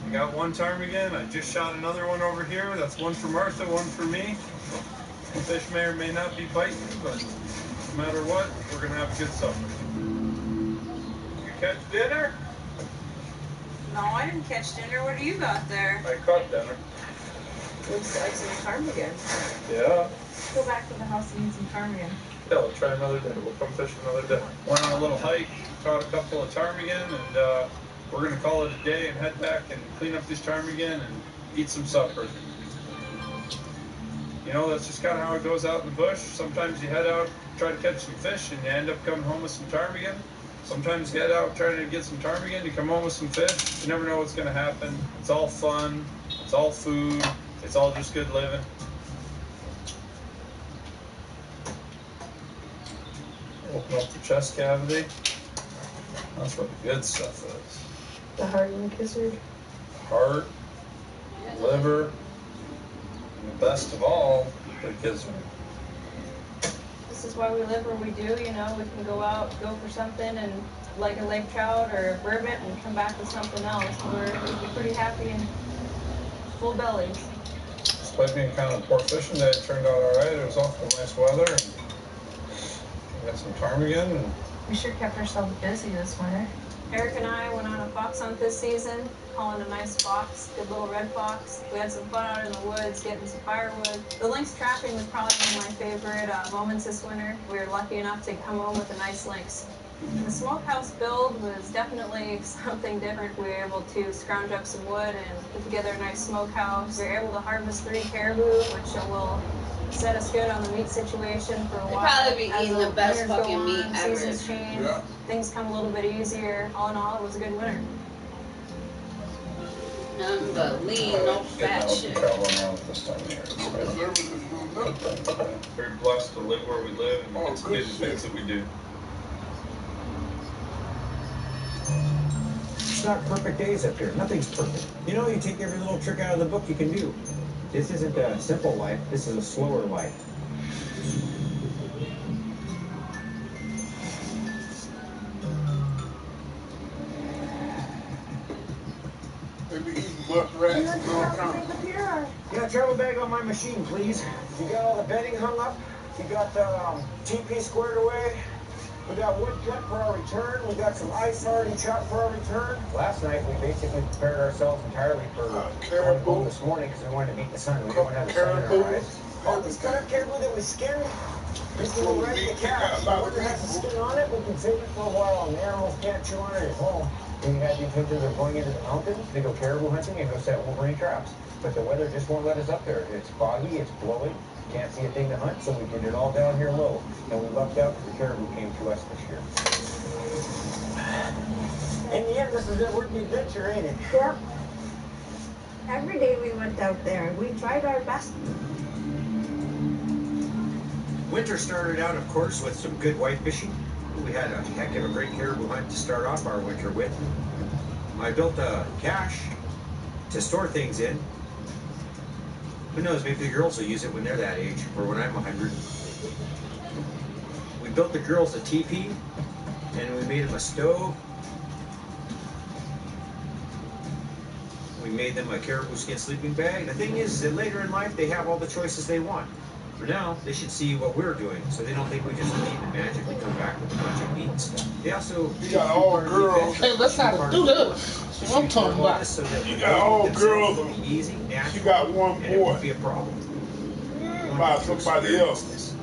I got one ptarmigan. I just shot another one over here. That's one for Martha, one for me. The fish may or may not be biting, but no matter what, we're gonna have a good supper. You catch dinner? No, I didn't catch dinner. What do you got there? I caught dinner. Looks like some ptarmigan. Yeah. Go back to the house and eat some ptarmigan. Yeah, we'll try another day. We'll come fish another day. Went on a little hike, caught a couple of ptarmigan, and we're gonna call it a day and head back and clean up these ptarmigan and eat some supper. You know, that's just kind of how it goes out in the bush. Sometimes you head out, try to catch some fish, and you end up coming home with some ptarmigan. Sometimes you head out trying to get some ptarmigan, you come home with some fish. You never know what's gonna happen. It's all fun, it's all food, it's all just good living. Open up the chest cavity. That's what the good stuff is. The heart and the gizzard. Heart, liver, and the best of all, the gizzard. This is why we live where we do, you know, we can go out, go for something and like a lake trout or a burbot and come back with something else. We're pretty happy and full bellies. Despite being kind of a poor fishing day, it turned out all right. It was awful nice weather. And we got some ptarmigan. And We sure kept ourselves busy this winter. Eric and I went on a fox hunt this season, calling a nice fox, good little red fox. We had some fun out in the woods, getting some firewood. The lynx trapping was probably one of my favorite moments this winter. We were lucky enough to come home with a nice lynx. The smokehouse build was definitely something different. We were able to scrounge up some wood and put together a nice smokehouse. We were able to harvest 3 caribou, which will set us good on the meat situation for a while. You'll probably be As eating the best winters go fucking meat on, ever. Seasons change, Yeah. things come a little bit easier. All in all, it was a good winter. Nothing but lean, no fat shit. Very blessed to live where we live and get to do the things that we do. It's not perfect days up here. Nothing's perfect. You know, you take every little trick out of the book you can do. This isn't a simple life. This is a slower life. Maybe eating muskrats and all kinds. Yeah, travel bag on my machine, please. You got all the bedding hung up. You got the TP squared away. We got wood cut for our return. We got some ice already chopped for our return. Last night, we basically prepared ourselves entirely for going home this morning because we wanted to beat the sun. We don't want to have the sun in our eyes. Oh, this cut up caribou that we skinned, this will ready to catch. When it has the skin on it, we can save it for a while, and the animals can't chew on it at home. We had the intention of going into the mountains to go caribou hunting and go set Wolverine traps. But the weather just won't let us up there. It's foggy, it's blowing, can't see a thing to hunt, so we did it all down here low. And we lucked out because the caribou came to us this year. In the end, this is a worth the adventure, ain't it? Yep. Every day we went out there and we tried our best. Winter started out, of course, with some good white fishing. We had a heck of a great caribou hunt to start off our winter with. I built a cache to store things in. Who knows, maybe the girls will use it when they're that age, or when I'm 100. We built the girls a teepee, and we made them a stove. We made them a caribou skin sleeping bag. The thing is that later in life, they have all the choices they want. For now, they should see what we're doing, so they don't think we just leave and magically come back with a bunch of meat and stuff. They also... You got all girls. Hey, let's not do this. That's what I'm talking about. So that You got all girls. Easy, natural, You got one and it boy. won't be a problem. By somebody else.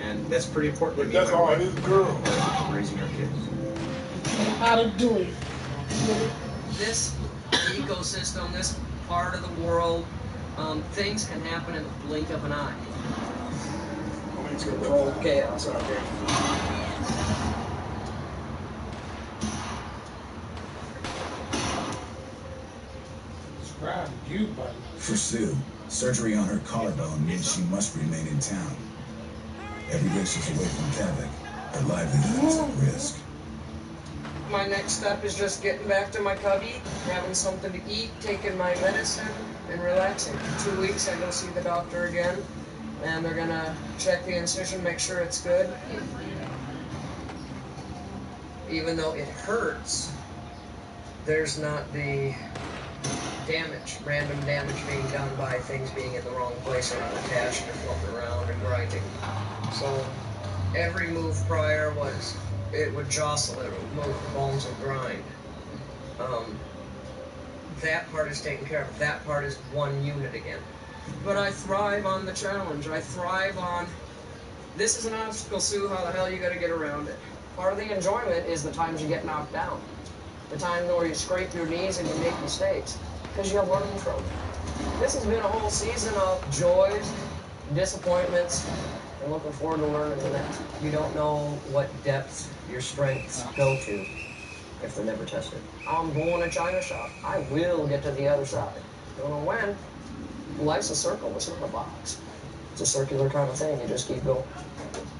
And that's pretty important. But that's all his girls. Raising our kids. How to do it. This ecosystem, this part of the world, things can happen in the blink of an eye. It's controlled chaos out there. Describe you, buddy. For Sue, Surgery on her collarbone means she must remain in town. Every day she's away from Kevin, her livelihood is at risk. My next step is just getting back to my cubby, having something to eat, taking my medicine, and relaxing. In 2 weeks, I go see the doctor again, and they're gonna check the incision, make sure it's good. Even though it hurts, there's not the random damage being done by things being in the wrong place or unattached or floating around and grinding. So every move prior was, it would jostle, it would move, the bones would grind. That part is taken care of. That part is one unit again. But I thrive on the challenge. I thrive on, this is an obstacle, Sue, how the hell you gotta get around it? Part of the enjoyment is the times you get knocked down. The times where you scrape your knees and you make mistakes. Because you learn from it. This has been a whole season of joys, disappointments, and looking forward to learning the next. You don't know what depth your strengths go to if they're never tested. I'm going to China shop. I will get to the other side. Don't know when. Life's a circle, it's not a box. It's a circular kind of thing, you just keep going.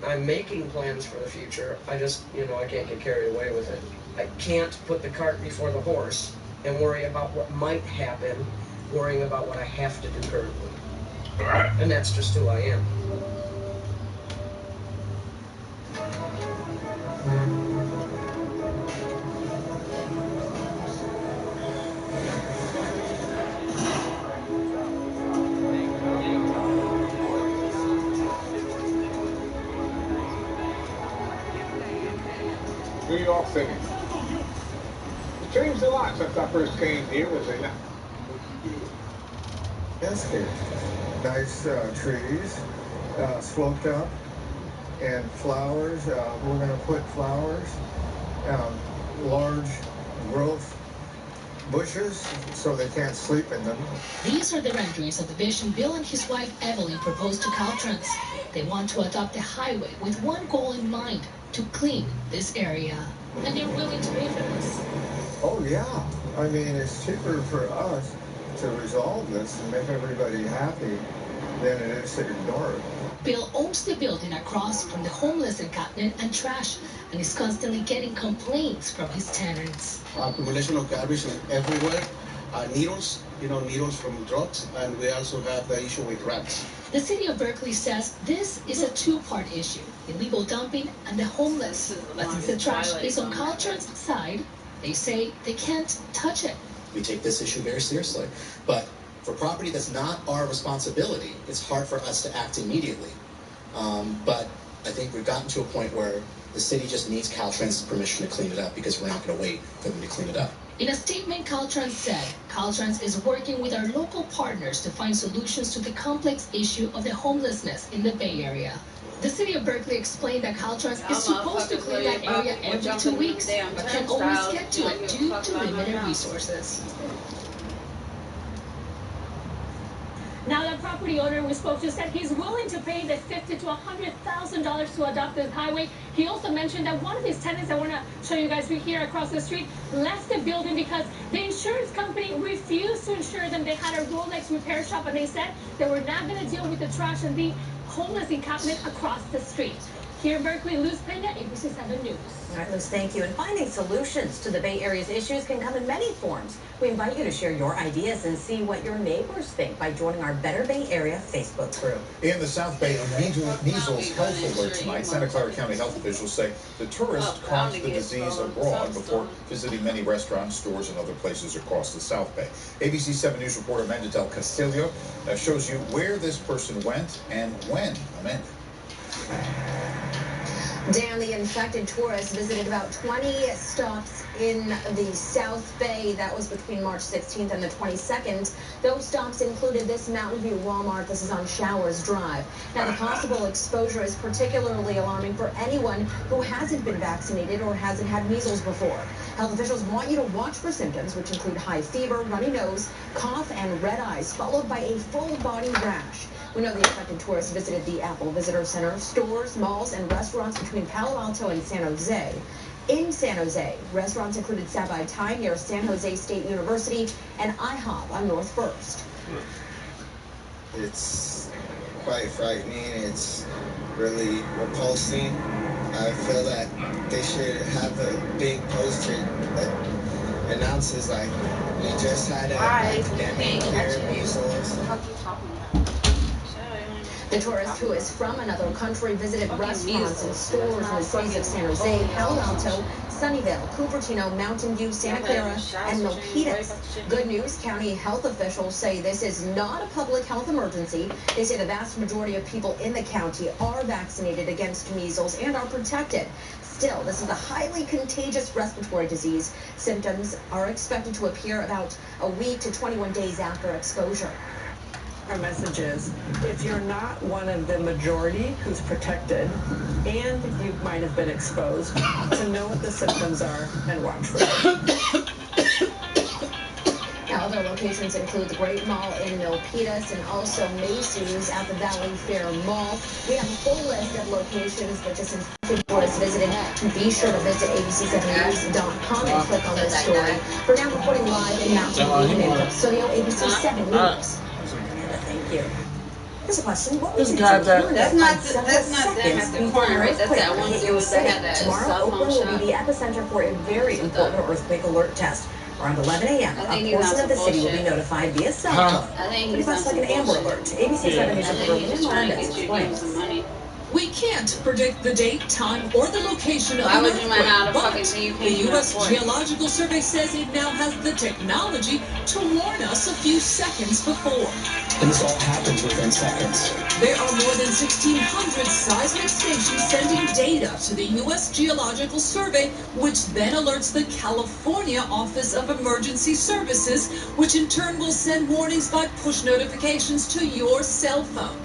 I'm making plans for the future. I just, I can't get carried away with it. I can't put the cart before the horse and worry about what might happen, worrying about what I have to do currently. And that's just who I am. New York City. It changed a lot since I first came here, was it not? Landscape. Nice trees, sloped up, and flowers. We're going to put flowers, large growth bushes so they can't sleep in them. These are the renderings of the vision Bill and his wife Evelyn proposed to Caltrans. They want to adopt a highway with one goal in mind, to clean this area. And they're willing to pay for this. Oh yeah, I mean it's cheaper for us to resolve this and make everybody happy than it is to ignore it. Bill owns the building across from the homeless encampment and trash, and is constantly getting complaints from his tenants. Accumulation of garbage everywhere, needles, needles from drugs, and we also have the issue with rats. The city of Berkeley says this is a two-part issue, illegal dumping and the homeless. But since the trash is on Caltrans' side, they say they can't touch it. We take this issue very seriously, but for property that's not our responsibility, it's hard for us to act immediately. But I think we've gotten to a point where the city just needs Caltrans' permission to clean it up because we're not going to wait for them to clean it up. In a statement, Caltrans said, Caltrans is working with our local partners to find solutions to the complex issue of the homelessness in the Bay Area. The city of Berkeley explained that Caltrans is supposed to clean that area every 2 weeks, but can't always get to it due to limited resources. Now, that property owner we spoke to said he's willing to pay the $50,000 to $100,000 to adopt this highway. He also mentioned that one of his tenants, I want to show you guys here across the street, left the building because the insurance company refused to insure them. They had a Rolex repair shop, and they said they were not going to deal with the trash and the homeless encampment across the street. Here in Berkeley, Luz Pena, ABC 7 News. All right, Luz, thank you. And finding solutions to the Bay Area's issues can come in many forms. We invite you to share your ideas and see what your neighbors think by joining our Better Bay Area Facebook group. In the South Bay, a measles health alert tonight. Santa Clara County health officials say the tourist caught the disease abroad before visiting many restaurants, stores, and other places across the South Bay. ABC 7 News reporter Amanda Del Castillo shows you where this person went and when. Amanda. Dan, the infected tourist visited about 20 stops in the South Bay. That was between March 16th and the 22nd. Those stops included this Mountain View Walmart. This is on Showers Drive. Now, the possible exposure is particularly alarming for anyone who hasn't been vaccinated or hasn't had measles before. Health officials want you to watch for symptoms, which include high fever, runny nose, cough, and red eyes, followed by a full-body rash. We know the infected tourist visited the Apple Visitor Center, stores, malls, and restaurants between Palo Alto and San Jose. In San Jose, restaurants included Sabai Thai near San Jose State University and IHOP on North 1st. It's quite frightening. It's really repulsing. I feel that they should have a big poster that announces like we just had an epidemic here, measles. The tourist, who is from another country, visited restaurants and stores in the cities of San Jose, Palo Alto, Sunnyvale, Cupertino, Mountain View, Santa Clara, and Milpitas. Good news, county health officials say this is not a public health emergency. They say the vast majority of people in the county are vaccinated against measles and are protected. Still, this is a highly contagious respiratory disease. Symptoms are expected to appear about a week to 21 days after exposure. Our message is, if you're not one of the majority who's protected, and you might have been exposed, to know what the symptoms are and watch for them. Now, other locations include the Great Mall in Milpitas and also Macy's at the Valley Fair Mall. We have a full list of locations that just included tourists visiting. Be sure to visit abc7news.com and click on this story. For now, reporting live in Mountain View and Studio ABC7 News. Thank you. Here's a question. What was that's not them at the corner, right? That's that one dude that had that tomorrow, Oakland will be the epicenter for a very important earthquake alert test. Around 11 a.m., a portion of the city will be notified via cell phone. Pretty much like an Amber Alert. ABC7 News reporter Hernandez explains. We can't predict the date, time, or the location of an earthquake, but the U.S. Geological Survey says it now has the technology to warn us a few seconds before. And this all happens within seconds. There are more than 1,600 seismic stations sending data to the U.S. Geological Survey, which then alerts the California Office of Emergency Services, which in turn will send warnings by push notifications to your cell phone.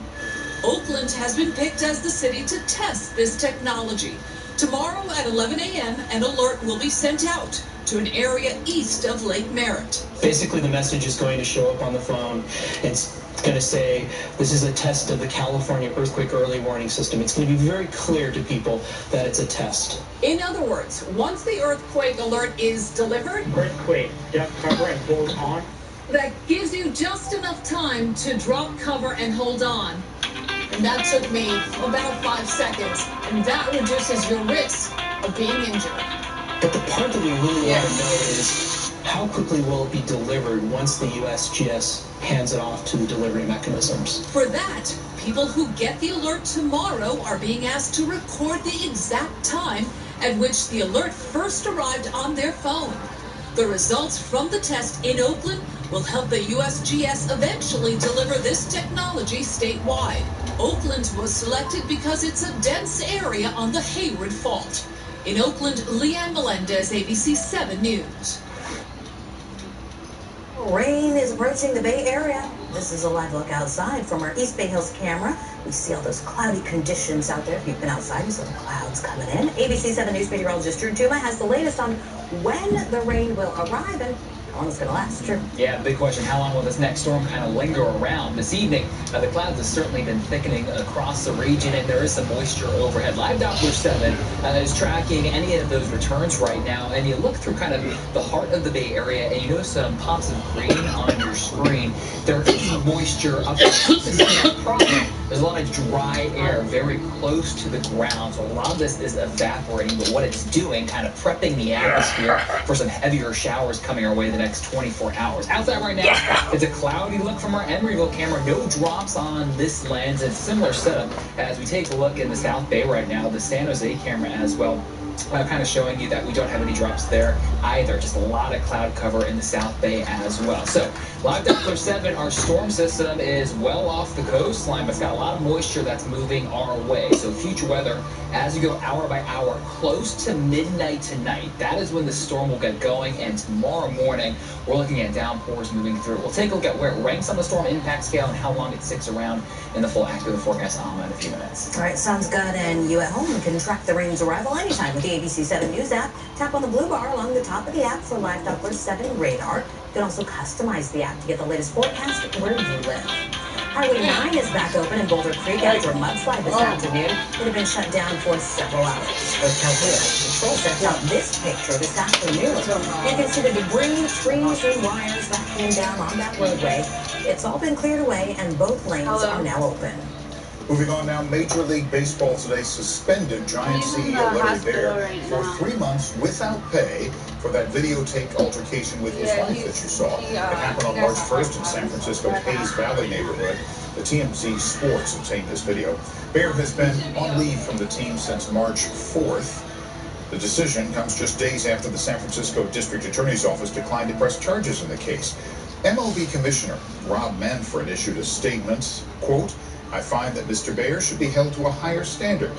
Oakland has been picked as the city to test this technology. Tomorrow at 11 a.m., an alert will be sent out to an area east of Lake Merritt. Basically, the message is going to show up on the phone. It's going to say, this is a test of the California Earthquake Early Warning System. It's going to be very clear to people that it's a test. In other words, once the earthquake alert is delivered, earthquake, depth cover and hold on. That gives you just enough time to drop cover and hold on. And that took me about 5 seconds, and that reduces your risk of being injured. But the part that we really want to know is, how quickly will it be delivered once the USGS hands it off to the delivery mechanisms? For that, people who get the alert tomorrow are being asked to record the exact time at which the alert first arrived on their phone. The results from the test in Oakland will help the USGS eventually deliver this technology statewide. Oakland was selected because it's a dense area on the Hayward Fault. In Oakland, Leanne Melendez, ABC7 News. Rain is approaching the Bay Area. This is a live look outside from our East Bay Hills camera. We see all those cloudy conditions out there. If you've been outside, you saw the clouds coming in. ABC7 News meteorologist Drew Tuma has the latest on when the rain will arrive and how long it's going to last. Drew. Yeah, big question. How long will this next storm kind of linger around? This evening, the clouds have certainly been thickening across the region, and there is some moisture overhead. Live Doppler 7 is tracking any of those returns right now, and you look through kind of the heart of the Bay Area, and you notice some pops of green on your screen. There is some moisture up there. There's a lot of dry air very close to the ground, so a lot of this is evaporating, but what it's doing, kind of prepping the atmosphere for some heavier showers coming our way the next 24 hours. Outside right now, it's a cloudy look from our Emeryville camera. No drops on this lens. It's a similar setup as we take a look in the South Bay right now, the San Jose camera as well. Kind of showing you that we don't have any drops there either. Just a lot of cloud cover in the South Bay as well. So, Live Doppler 7, our storm system is well off the coastline, but it's got a lot of moisture that's moving our way. So, future weather, as you go hour by hour, close to midnight tonight, that is when the storm will get going. And tomorrow morning, we're looking at downpours moving through. We'll take a look at where it ranks on the storm impact scale and how long it sticks around in the full active forecast in a few minutes. All right, sounds good. And you at home can track the rain's arrival anytime with the ABC7 News app. Tap on the blue bar along the top of the app for Live Doppler 7 radar. You can also customize the app to get the latest forecast where you live. Highway 9 is back open in Boulder Creek after a mudslide this afternoon. It had been shut down for several hours. The California Patrol sent out this picture this afternoon. You can see the debris, trees, and wires that came down on that roadway. It's all been cleared away and both lanes are now open. Moving on now, Major League Baseball today suspended Giants CEO Larry Baer for 3 months without pay for that videotaped altercation with his wife that you saw. It happened on March 1st in San Francisco's Hayes Valley neighborhood. The TMZ Sports obtained this video. Baer has been on leave from the team since March 4th. The decision comes just days after the San Francisco District Attorney's Office declined to press charges in the case. MLB Commissioner Rob Manfred issued a statement, quote, "I find that Mr. Baer should be held to a higher standard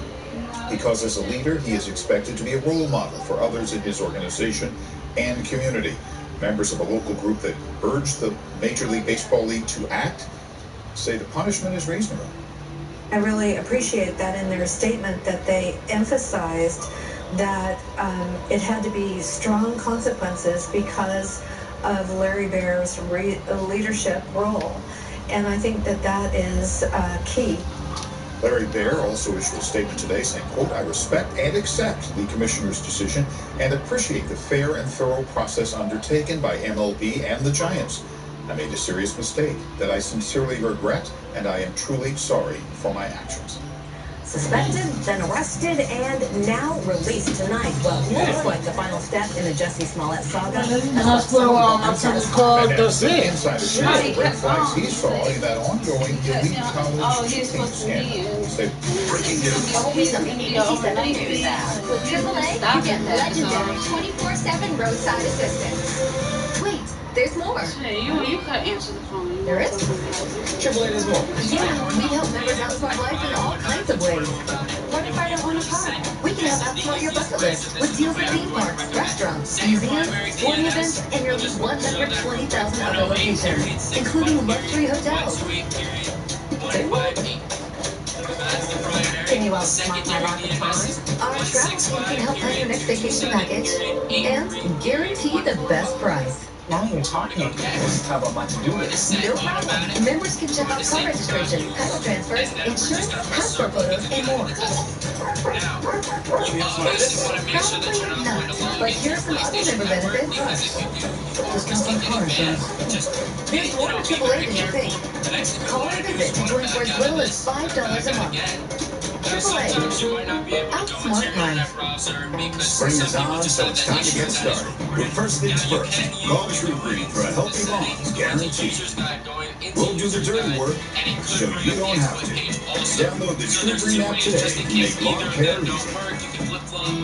because as a leader, he is expected to be a role model for others in his organization and community." Members of a local group that urged the Major League Baseball League to act say the punishment is reasonable. I really appreciate that in their statement that they emphasized that it had to be strong consequences because of Larry Baer's leadership role. And I think that that is key. Larry Baer also issued a statement today saying, quote, "I respect and accept the commissioner's decision and appreciate the fair and thorough process undertaken by MLB and the Giants. I made a serious mistake that I sincerely regret, and I am truly sorry for my actions." Suspended, then arrested, and now released tonight. Well, looks like the final step in the Jussie Smollett saga. That's what it's called the thing. Inside the red flags he saw in that ongoing elite college cheating scandal. Breaking news. Always on the ABC7 News app. With AAA, you get legendary 24/7 roadside assistance. Wait, there's more. Hey, you could answer the phone. There is? AAA, there's more. Yeah, we help members outsmart life in all kinds of ways. What if I don't want a car? We can help outsmart your bucket list with deals at theme parks, restaurants, museums, sporting events, and nearly 120,000 other locations, including luxury hotels. Can you outsmart my life in cars? Our travel team can help plan your next vacation package and guarantee the best price. Now you're talking. How about my to-do list? No problem. Members can check out car registration, title transfers, insurance, passport photos, and more. Probably not, but here's some other member benefits. Discounts on car insurance. There's more to AAA than you think. Call or visit to join for as little as $5 a month. AAA. Outsmart life. Spring is on, so it's time to get started. With first things first, call True Green for a healthy lawn guarantee. We'll do the dirty work so you don't have to. Download the True Green app today and make lawn care easy.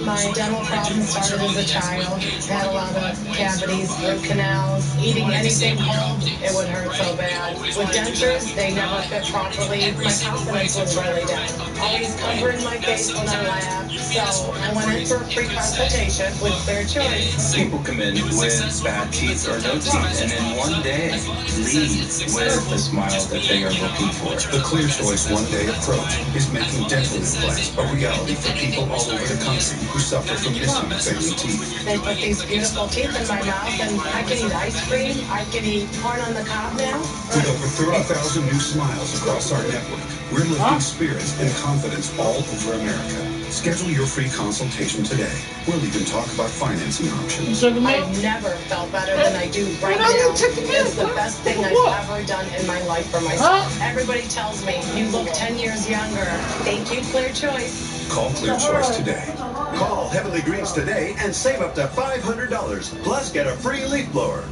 My dental problems started as a child. Had a lot of cavities, root canals. Eating anything cold, it would hurt so bad. With dentures, they never fit properly. My confidence was really down. Always covering my face when I laughed. So I went in for a free consultation with Clear Choice. People come in with bad teeth or no teeth, and in one day leave with the smile that they are looking for. The Clear Choice one-day approach is making dental implants a reality for people all over the country who suffer from missing failing teeth. They put these beautiful teeth in my mouth, and I can eat ice cream. I can eat corn on the cob now. With over 30,000 new smiles across our network, we're lifting spirits and confidence all over America. Schedule your free consultation today. We'll even talk about financing options. I've never felt better than I do right now. It's the best thing I've ever done in my life for myself. Everybody tells me, you look 10 years younger. Thank you, Clear Choice. Call Clear Choice today. Call Heavenly Greens today and save up to $500. Plus, get a free leaf blower.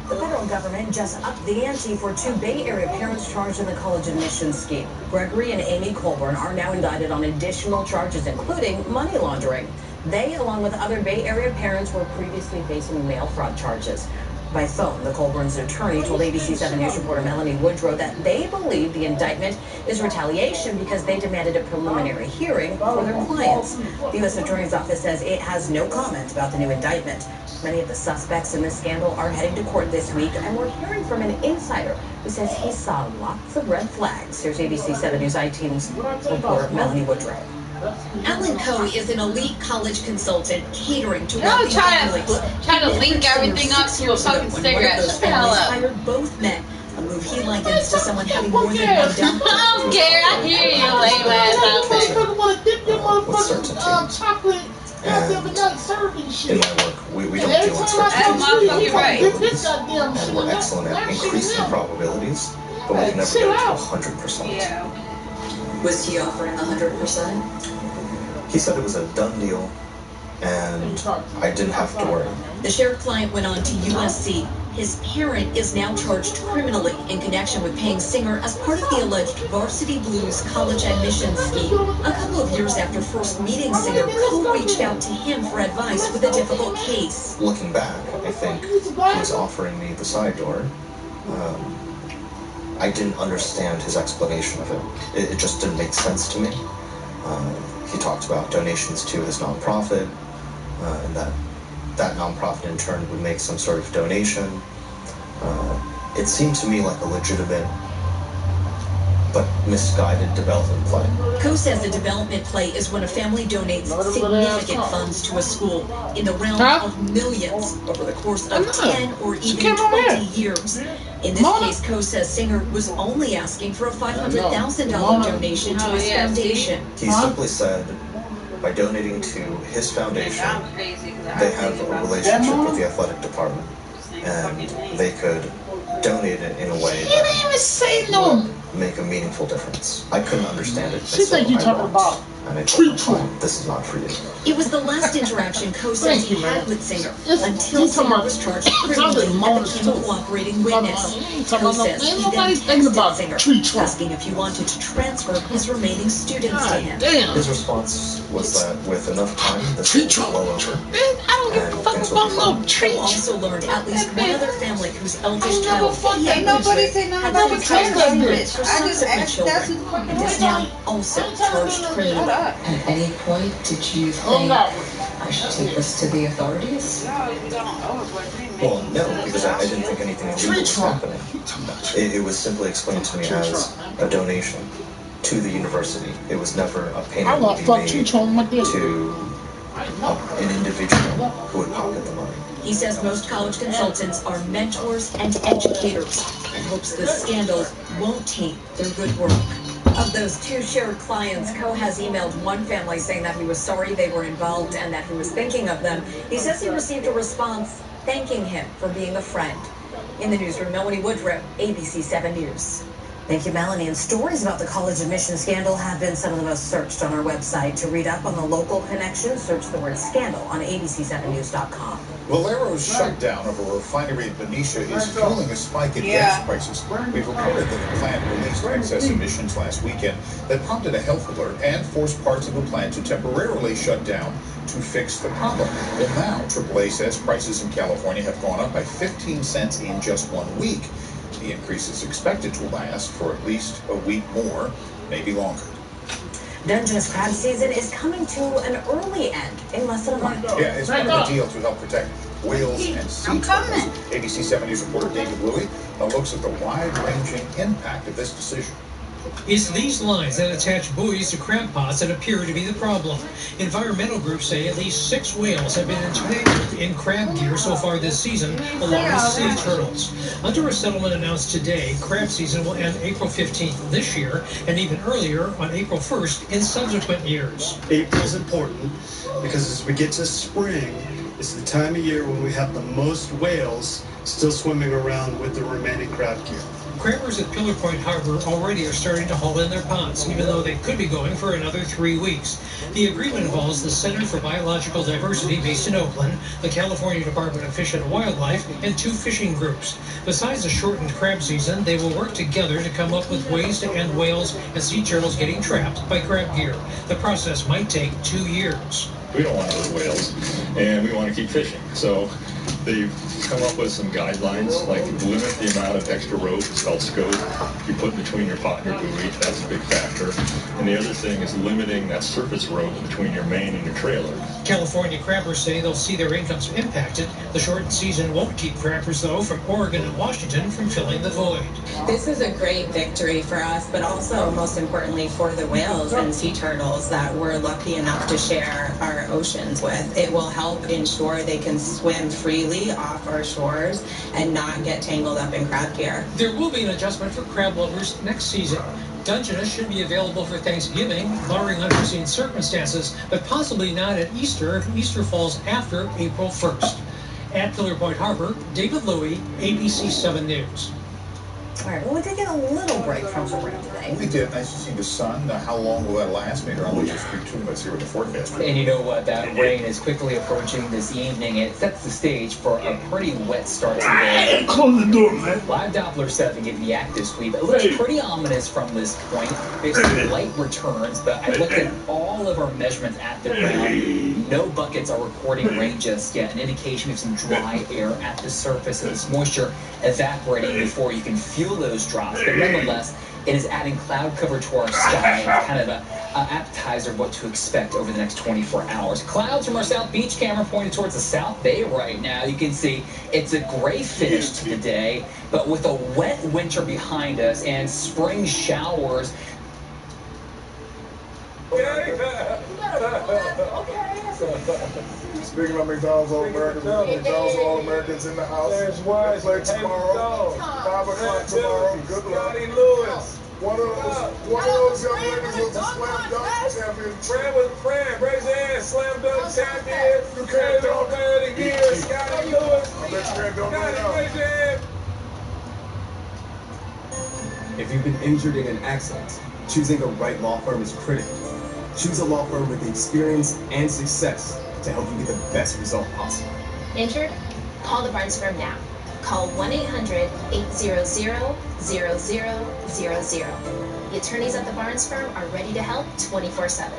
The federal government just upped the ante for two Bay Area parents charged in the college admissions scheme. Gregory and Amy Colburn are now indicted on additional charges, including money laundering. They, along with other Bay Area parents, were previously facing mail fraud charges. By phone, the Colburn's attorney told ABC7 News reporter Melanie Woodrow that they believe the indictment is retaliation because they demanded a preliminary hearing for their clients. The U.S. Attorney's Office says it has no comment about the new indictment. Many of the suspects in this scandal are heading to court this week, and we're hearing from an insider who says he saw lots of red flags. Here's ABC7 News I-Team's reporter Melanie Woodrow. Alan Coe is an elite college consultant catering to Y'all wealthy families. trying to link everything up to a fucking cigarette. Shut the hell up. Hired both men, a move he likens to someone having more than one dump. I don't care. I hear you, lame ass outfit. What starts at 2? Chocolate And in my work, we don't deal in certainties. And we're excellent at increasing probabilities, but we can never get to 100%. Was he offering 100%? He said it was a done deal, and I didn't have to worry. The shared client went on to USC. His parent is now charged criminally in connection with paying Singer as part of the alleged Varsity Blues college admissions scheme. A couple of years after first meeting Singer, Coe reached out to him for advice with a difficult case. Looking back, I think he was offering me the side door. I didn't understand his explanation of it. It just didn't make sense to me. He talked about donations to his nonprofit, and that nonprofit in turn would make some sort of donation. It seemed to me like a legitimate but misguided development play. Coe says the development play is when a family donates significant funds to a school in the realm of millions over the course of 10 or even 20 years. In this case, Coe says Singer was only asking for a $500,000 donation to his foundation. He simply said, by donating to his foundation, they have a relationship with the athletic department, and they could donate it in a way that would make a meaningful difference. I couldn't understand it. She think you talking about tree trunk. This is not for you. It was the last interaction Coe says he had with Singer until Singer was charged criminally and became a cooperating witness. Coe says he then texted Singer, asking if he wanted to transfer his remaining students to him. His response was that with enough time, this would be well over. Coe also learned at least one other family whose eldest child Ain't nobody say nothing about the bitch. for subsequent children, and is now also charged criminally. At any point, did you think I should take this to the authorities? Well, no, because I didn't think anything illegal was happening. It was simply explained to me as a donation to the university. It was never a payment to an individual who would pocket the money. He says most college consultants are mentors and educators and hopes the scandals won't taint their good work. Of those two shared clients, Coe has emailed one family saying that he was sorry they were involved and that he was thinking of them. He says he received a response thanking him for being a friend. In the newsroom, Melanie Woodruff, ABC 7 News. Thank you, Melanie. And stories about the college admission scandal have been some of the most searched on our website. To read up on the local connection, search the word scandal on abc7news.com. Valero's shutdown of a refinery in Benicia is fueling a spike in gas prices. We've reported that the plant released excess emissions last weekend that prompted a health alert and forced parts of the plant to temporarily shut down to fix the problem. Well, now AAA says prices in California have gone up by 15 cents in just 1 week. The increase is expected to last for at least a week more, maybe longer. Dungeness crab season is coming to an early end in less than a month. Yeah, it's part of the deal to help protect whales and sea turtles. ABC 7 News reporter David Louie looks at the wide-ranging impact of this decision. It's these lines that attach buoys to crab pots that appear to be the problem. Environmental groups say at least 6 whales have been entangled in crab gear so far this season, along with sea turtles. Under a settlement announced today, crab season will end April 15th this year, and even earlier on April 1st in subsequent years. April is important because as we get to spring, it's the time of year when we have the most whales still swimming around with the remaining crab gear. Crabbers at Pillar Point Harbor already are starting to haul in their pots, even though they could be going for another 3 weeks. The agreement involves the Center for Biological Diversity based in Oakland, the California Department of Fish and Wildlife, and 2 fishing groups. Besides the shortened crab season, they will work together to come up with ways to end whales and sea turtles getting trapped by crab gear. The process might take 2 years. We don't want to hurt whales, and we want to keep fishing. So they've come up with some guidelines, like limit the amount of extra rope, it's called scope, you put between your pot and your buoy. That's a big factor. And the other thing is limiting that surface rope between your main and your trailer. California crabbers say they'll see their incomes impacted. The shortened season won't keep crabbers, though, from Oregon and Washington from filling the void. This is a great victory for us, but also, most importantly, for the whales and sea turtles that we're lucky enough to share our oceans with. It will help ensure they can swim freely off our shores and not get tangled up in crab gear. There will be an adjustment for crab lovers next season. Dungeness should be available for Thanksgiving, barring unforeseen circumstances, but possibly not at Easter if Easter falls after April 1st. At Pillar Point Harbor, David Louie, ABC 7 News. All right, well, we did get a little break from the rain today. We did. Nice to see the sun. How long will that last? Meteorologists speak to us here with the forecast. And you know what? That rain is quickly approaching this evening. It sets the stage for a pretty wet start to the day. Close the door, man. Live Doppler 7 gave the active sweep. It looks pretty ominous from this point. Basically, light returns, but I looked at all of our measurements at the ground. No buckets are recording rain just yet. An indication of some dry air at the surface, and this moisture evaporating before you can feel those drops. But nonetheless, it is adding cloud cover to our sky. It's kind of an appetizer of what to expect over the next 24 hours. Clouds from our South Beach camera pointed towards the South Bay right now. You can see it's a gray finish to the day, but with a wet winter behind us and spring showers. Speaking of McDonald's All Americans, McDonald's All Americans in the house. There's one. Play tomorrow. 5 o'clock tomorrow. Good luck. One of those young ladies was a slam dunk champion. Fred was Fred. Raise your hand. Slam dunk champion. You can't dunk man of the year. Scotty Lewis. I bet you can't dunk Raise your hand. If you've been injured in an accident, choosing the right law firm is critical. Choose a law firm with the experience and success to help you get the best result possible. Injured? Call the Barnes firm now. Call 1-800-800-0000. The attorneys at the Barnes firm are ready to help 24/7.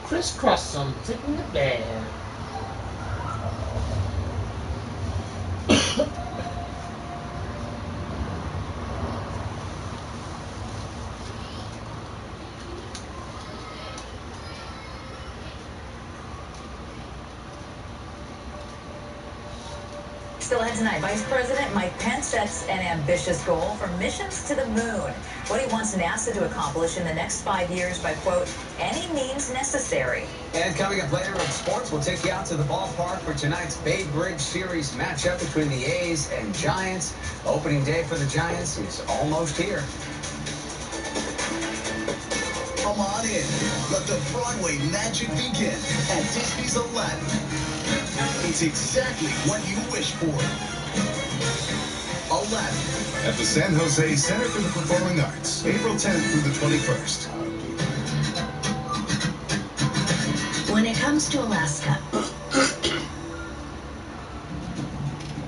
Crisscross something in the bed. Still ahead tonight, Vice President Mike Pence sets an ambitious goal for missions to the moon. What he wants NASA to accomplish in the next 5 years by, quote, any means necessary. And coming up later in sports, we'll take you out to the ballpark for tonight's Bay Bridge Series matchup between the A's and Giants. Opening day for the Giants is almost here. Come on in. Let the Broadway magic begin at Disney's Aladdin. It's exactly what you wish for. Aladdin at the San Jose Center for the Performing Arts, April 10th through the 21st. When it comes to Alaska,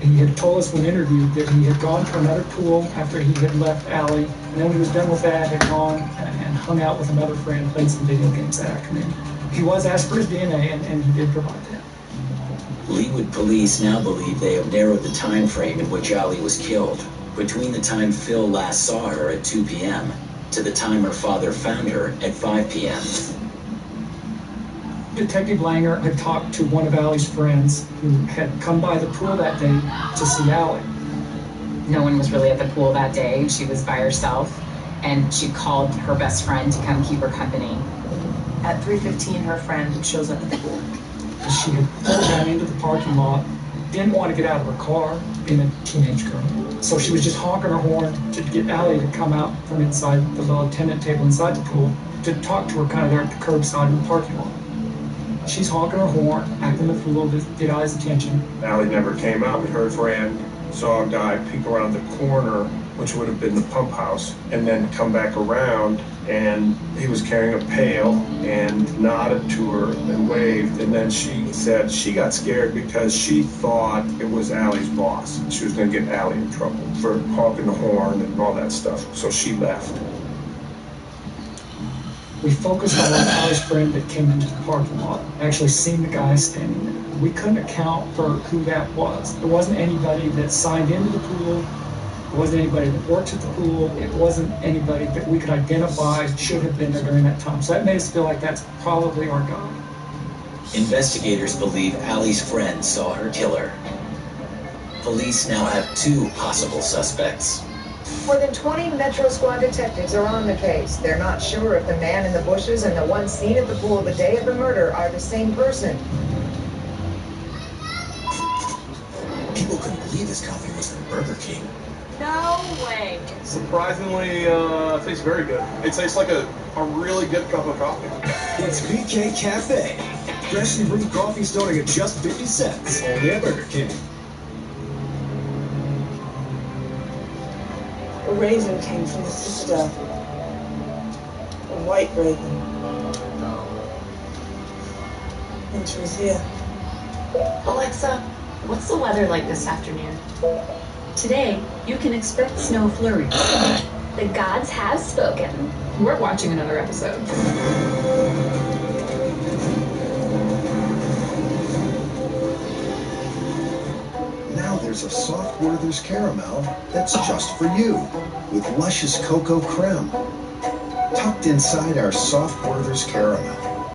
he had told us when interviewed that he had gone to another pool after he had left Allie, and then when he was done with that, had gone and hung out with another friend, played some video games that afternoon. He was asked for his DNA, and he did provide that. Leawood police now believe they have narrowed the time frame in which Allie was killed, between the time Phil last saw her at 2 p.m. to the time her father found her at 5 p.m. Detective Langer had talked to one of Allie's friends who had come by the pool that day to see Allie. No one was really at the pool that day. She was by herself, and she called her best friend to come keep her company. At 3:15, her friend shows up at the pool. She had pulled down into the parking lot, didn't want to get out of her car, being a teenage girl. So she was just honking her horn to get Allie to come out from inside the little attendant table inside the pool to talk to her kind of there at the curbside in the parking lot. She's honking her horn, acting the fool to get Allie's attention. Allie never came out, but her friend saw a guy peek around the corner which would have been the pump house, and then come back around, and he was carrying a pail and nodded to her and waved, and then she said she got scared because she thought it was Allie's boss. She was going to get Allie in trouble for honking the horn and all that stuff, so she left. We focused on Allie's friend that came into the parking lot, actually seen the guy standing there. We couldn't account for who that was. It wasn't anybody that signed into the pool. It wasn't anybody that works at the pool. It wasn't anybody that we could identify should have been there during that time. So that made us feel like that's probably our guy. Investigators believe Allie's friend saw her killer. Police now have 2 possible suspects. More than 20 Metro Squad detectives are on the case. They're not sure if the man in the bushes and the one seen at the pool the day of the murder are the same person. People couldn't believe this coffee was from Burger King. No way. Surprisingly, tastes very good. It tastes like a really good cup of coffee. It's BK Cafe. Freshly brewed coffee starting at just 50 cents. Only at Burger King. A raisin came from the sister. A white raisin. And she was here. Alexa, what's the weather like this afternoon? Today, you can expect snow flurries. The gods have spoken. We're watching another episode. Now there's a soft Werther's caramel that's just for you, with luscious cocoa creme. Tucked inside our soft Werther's caramel.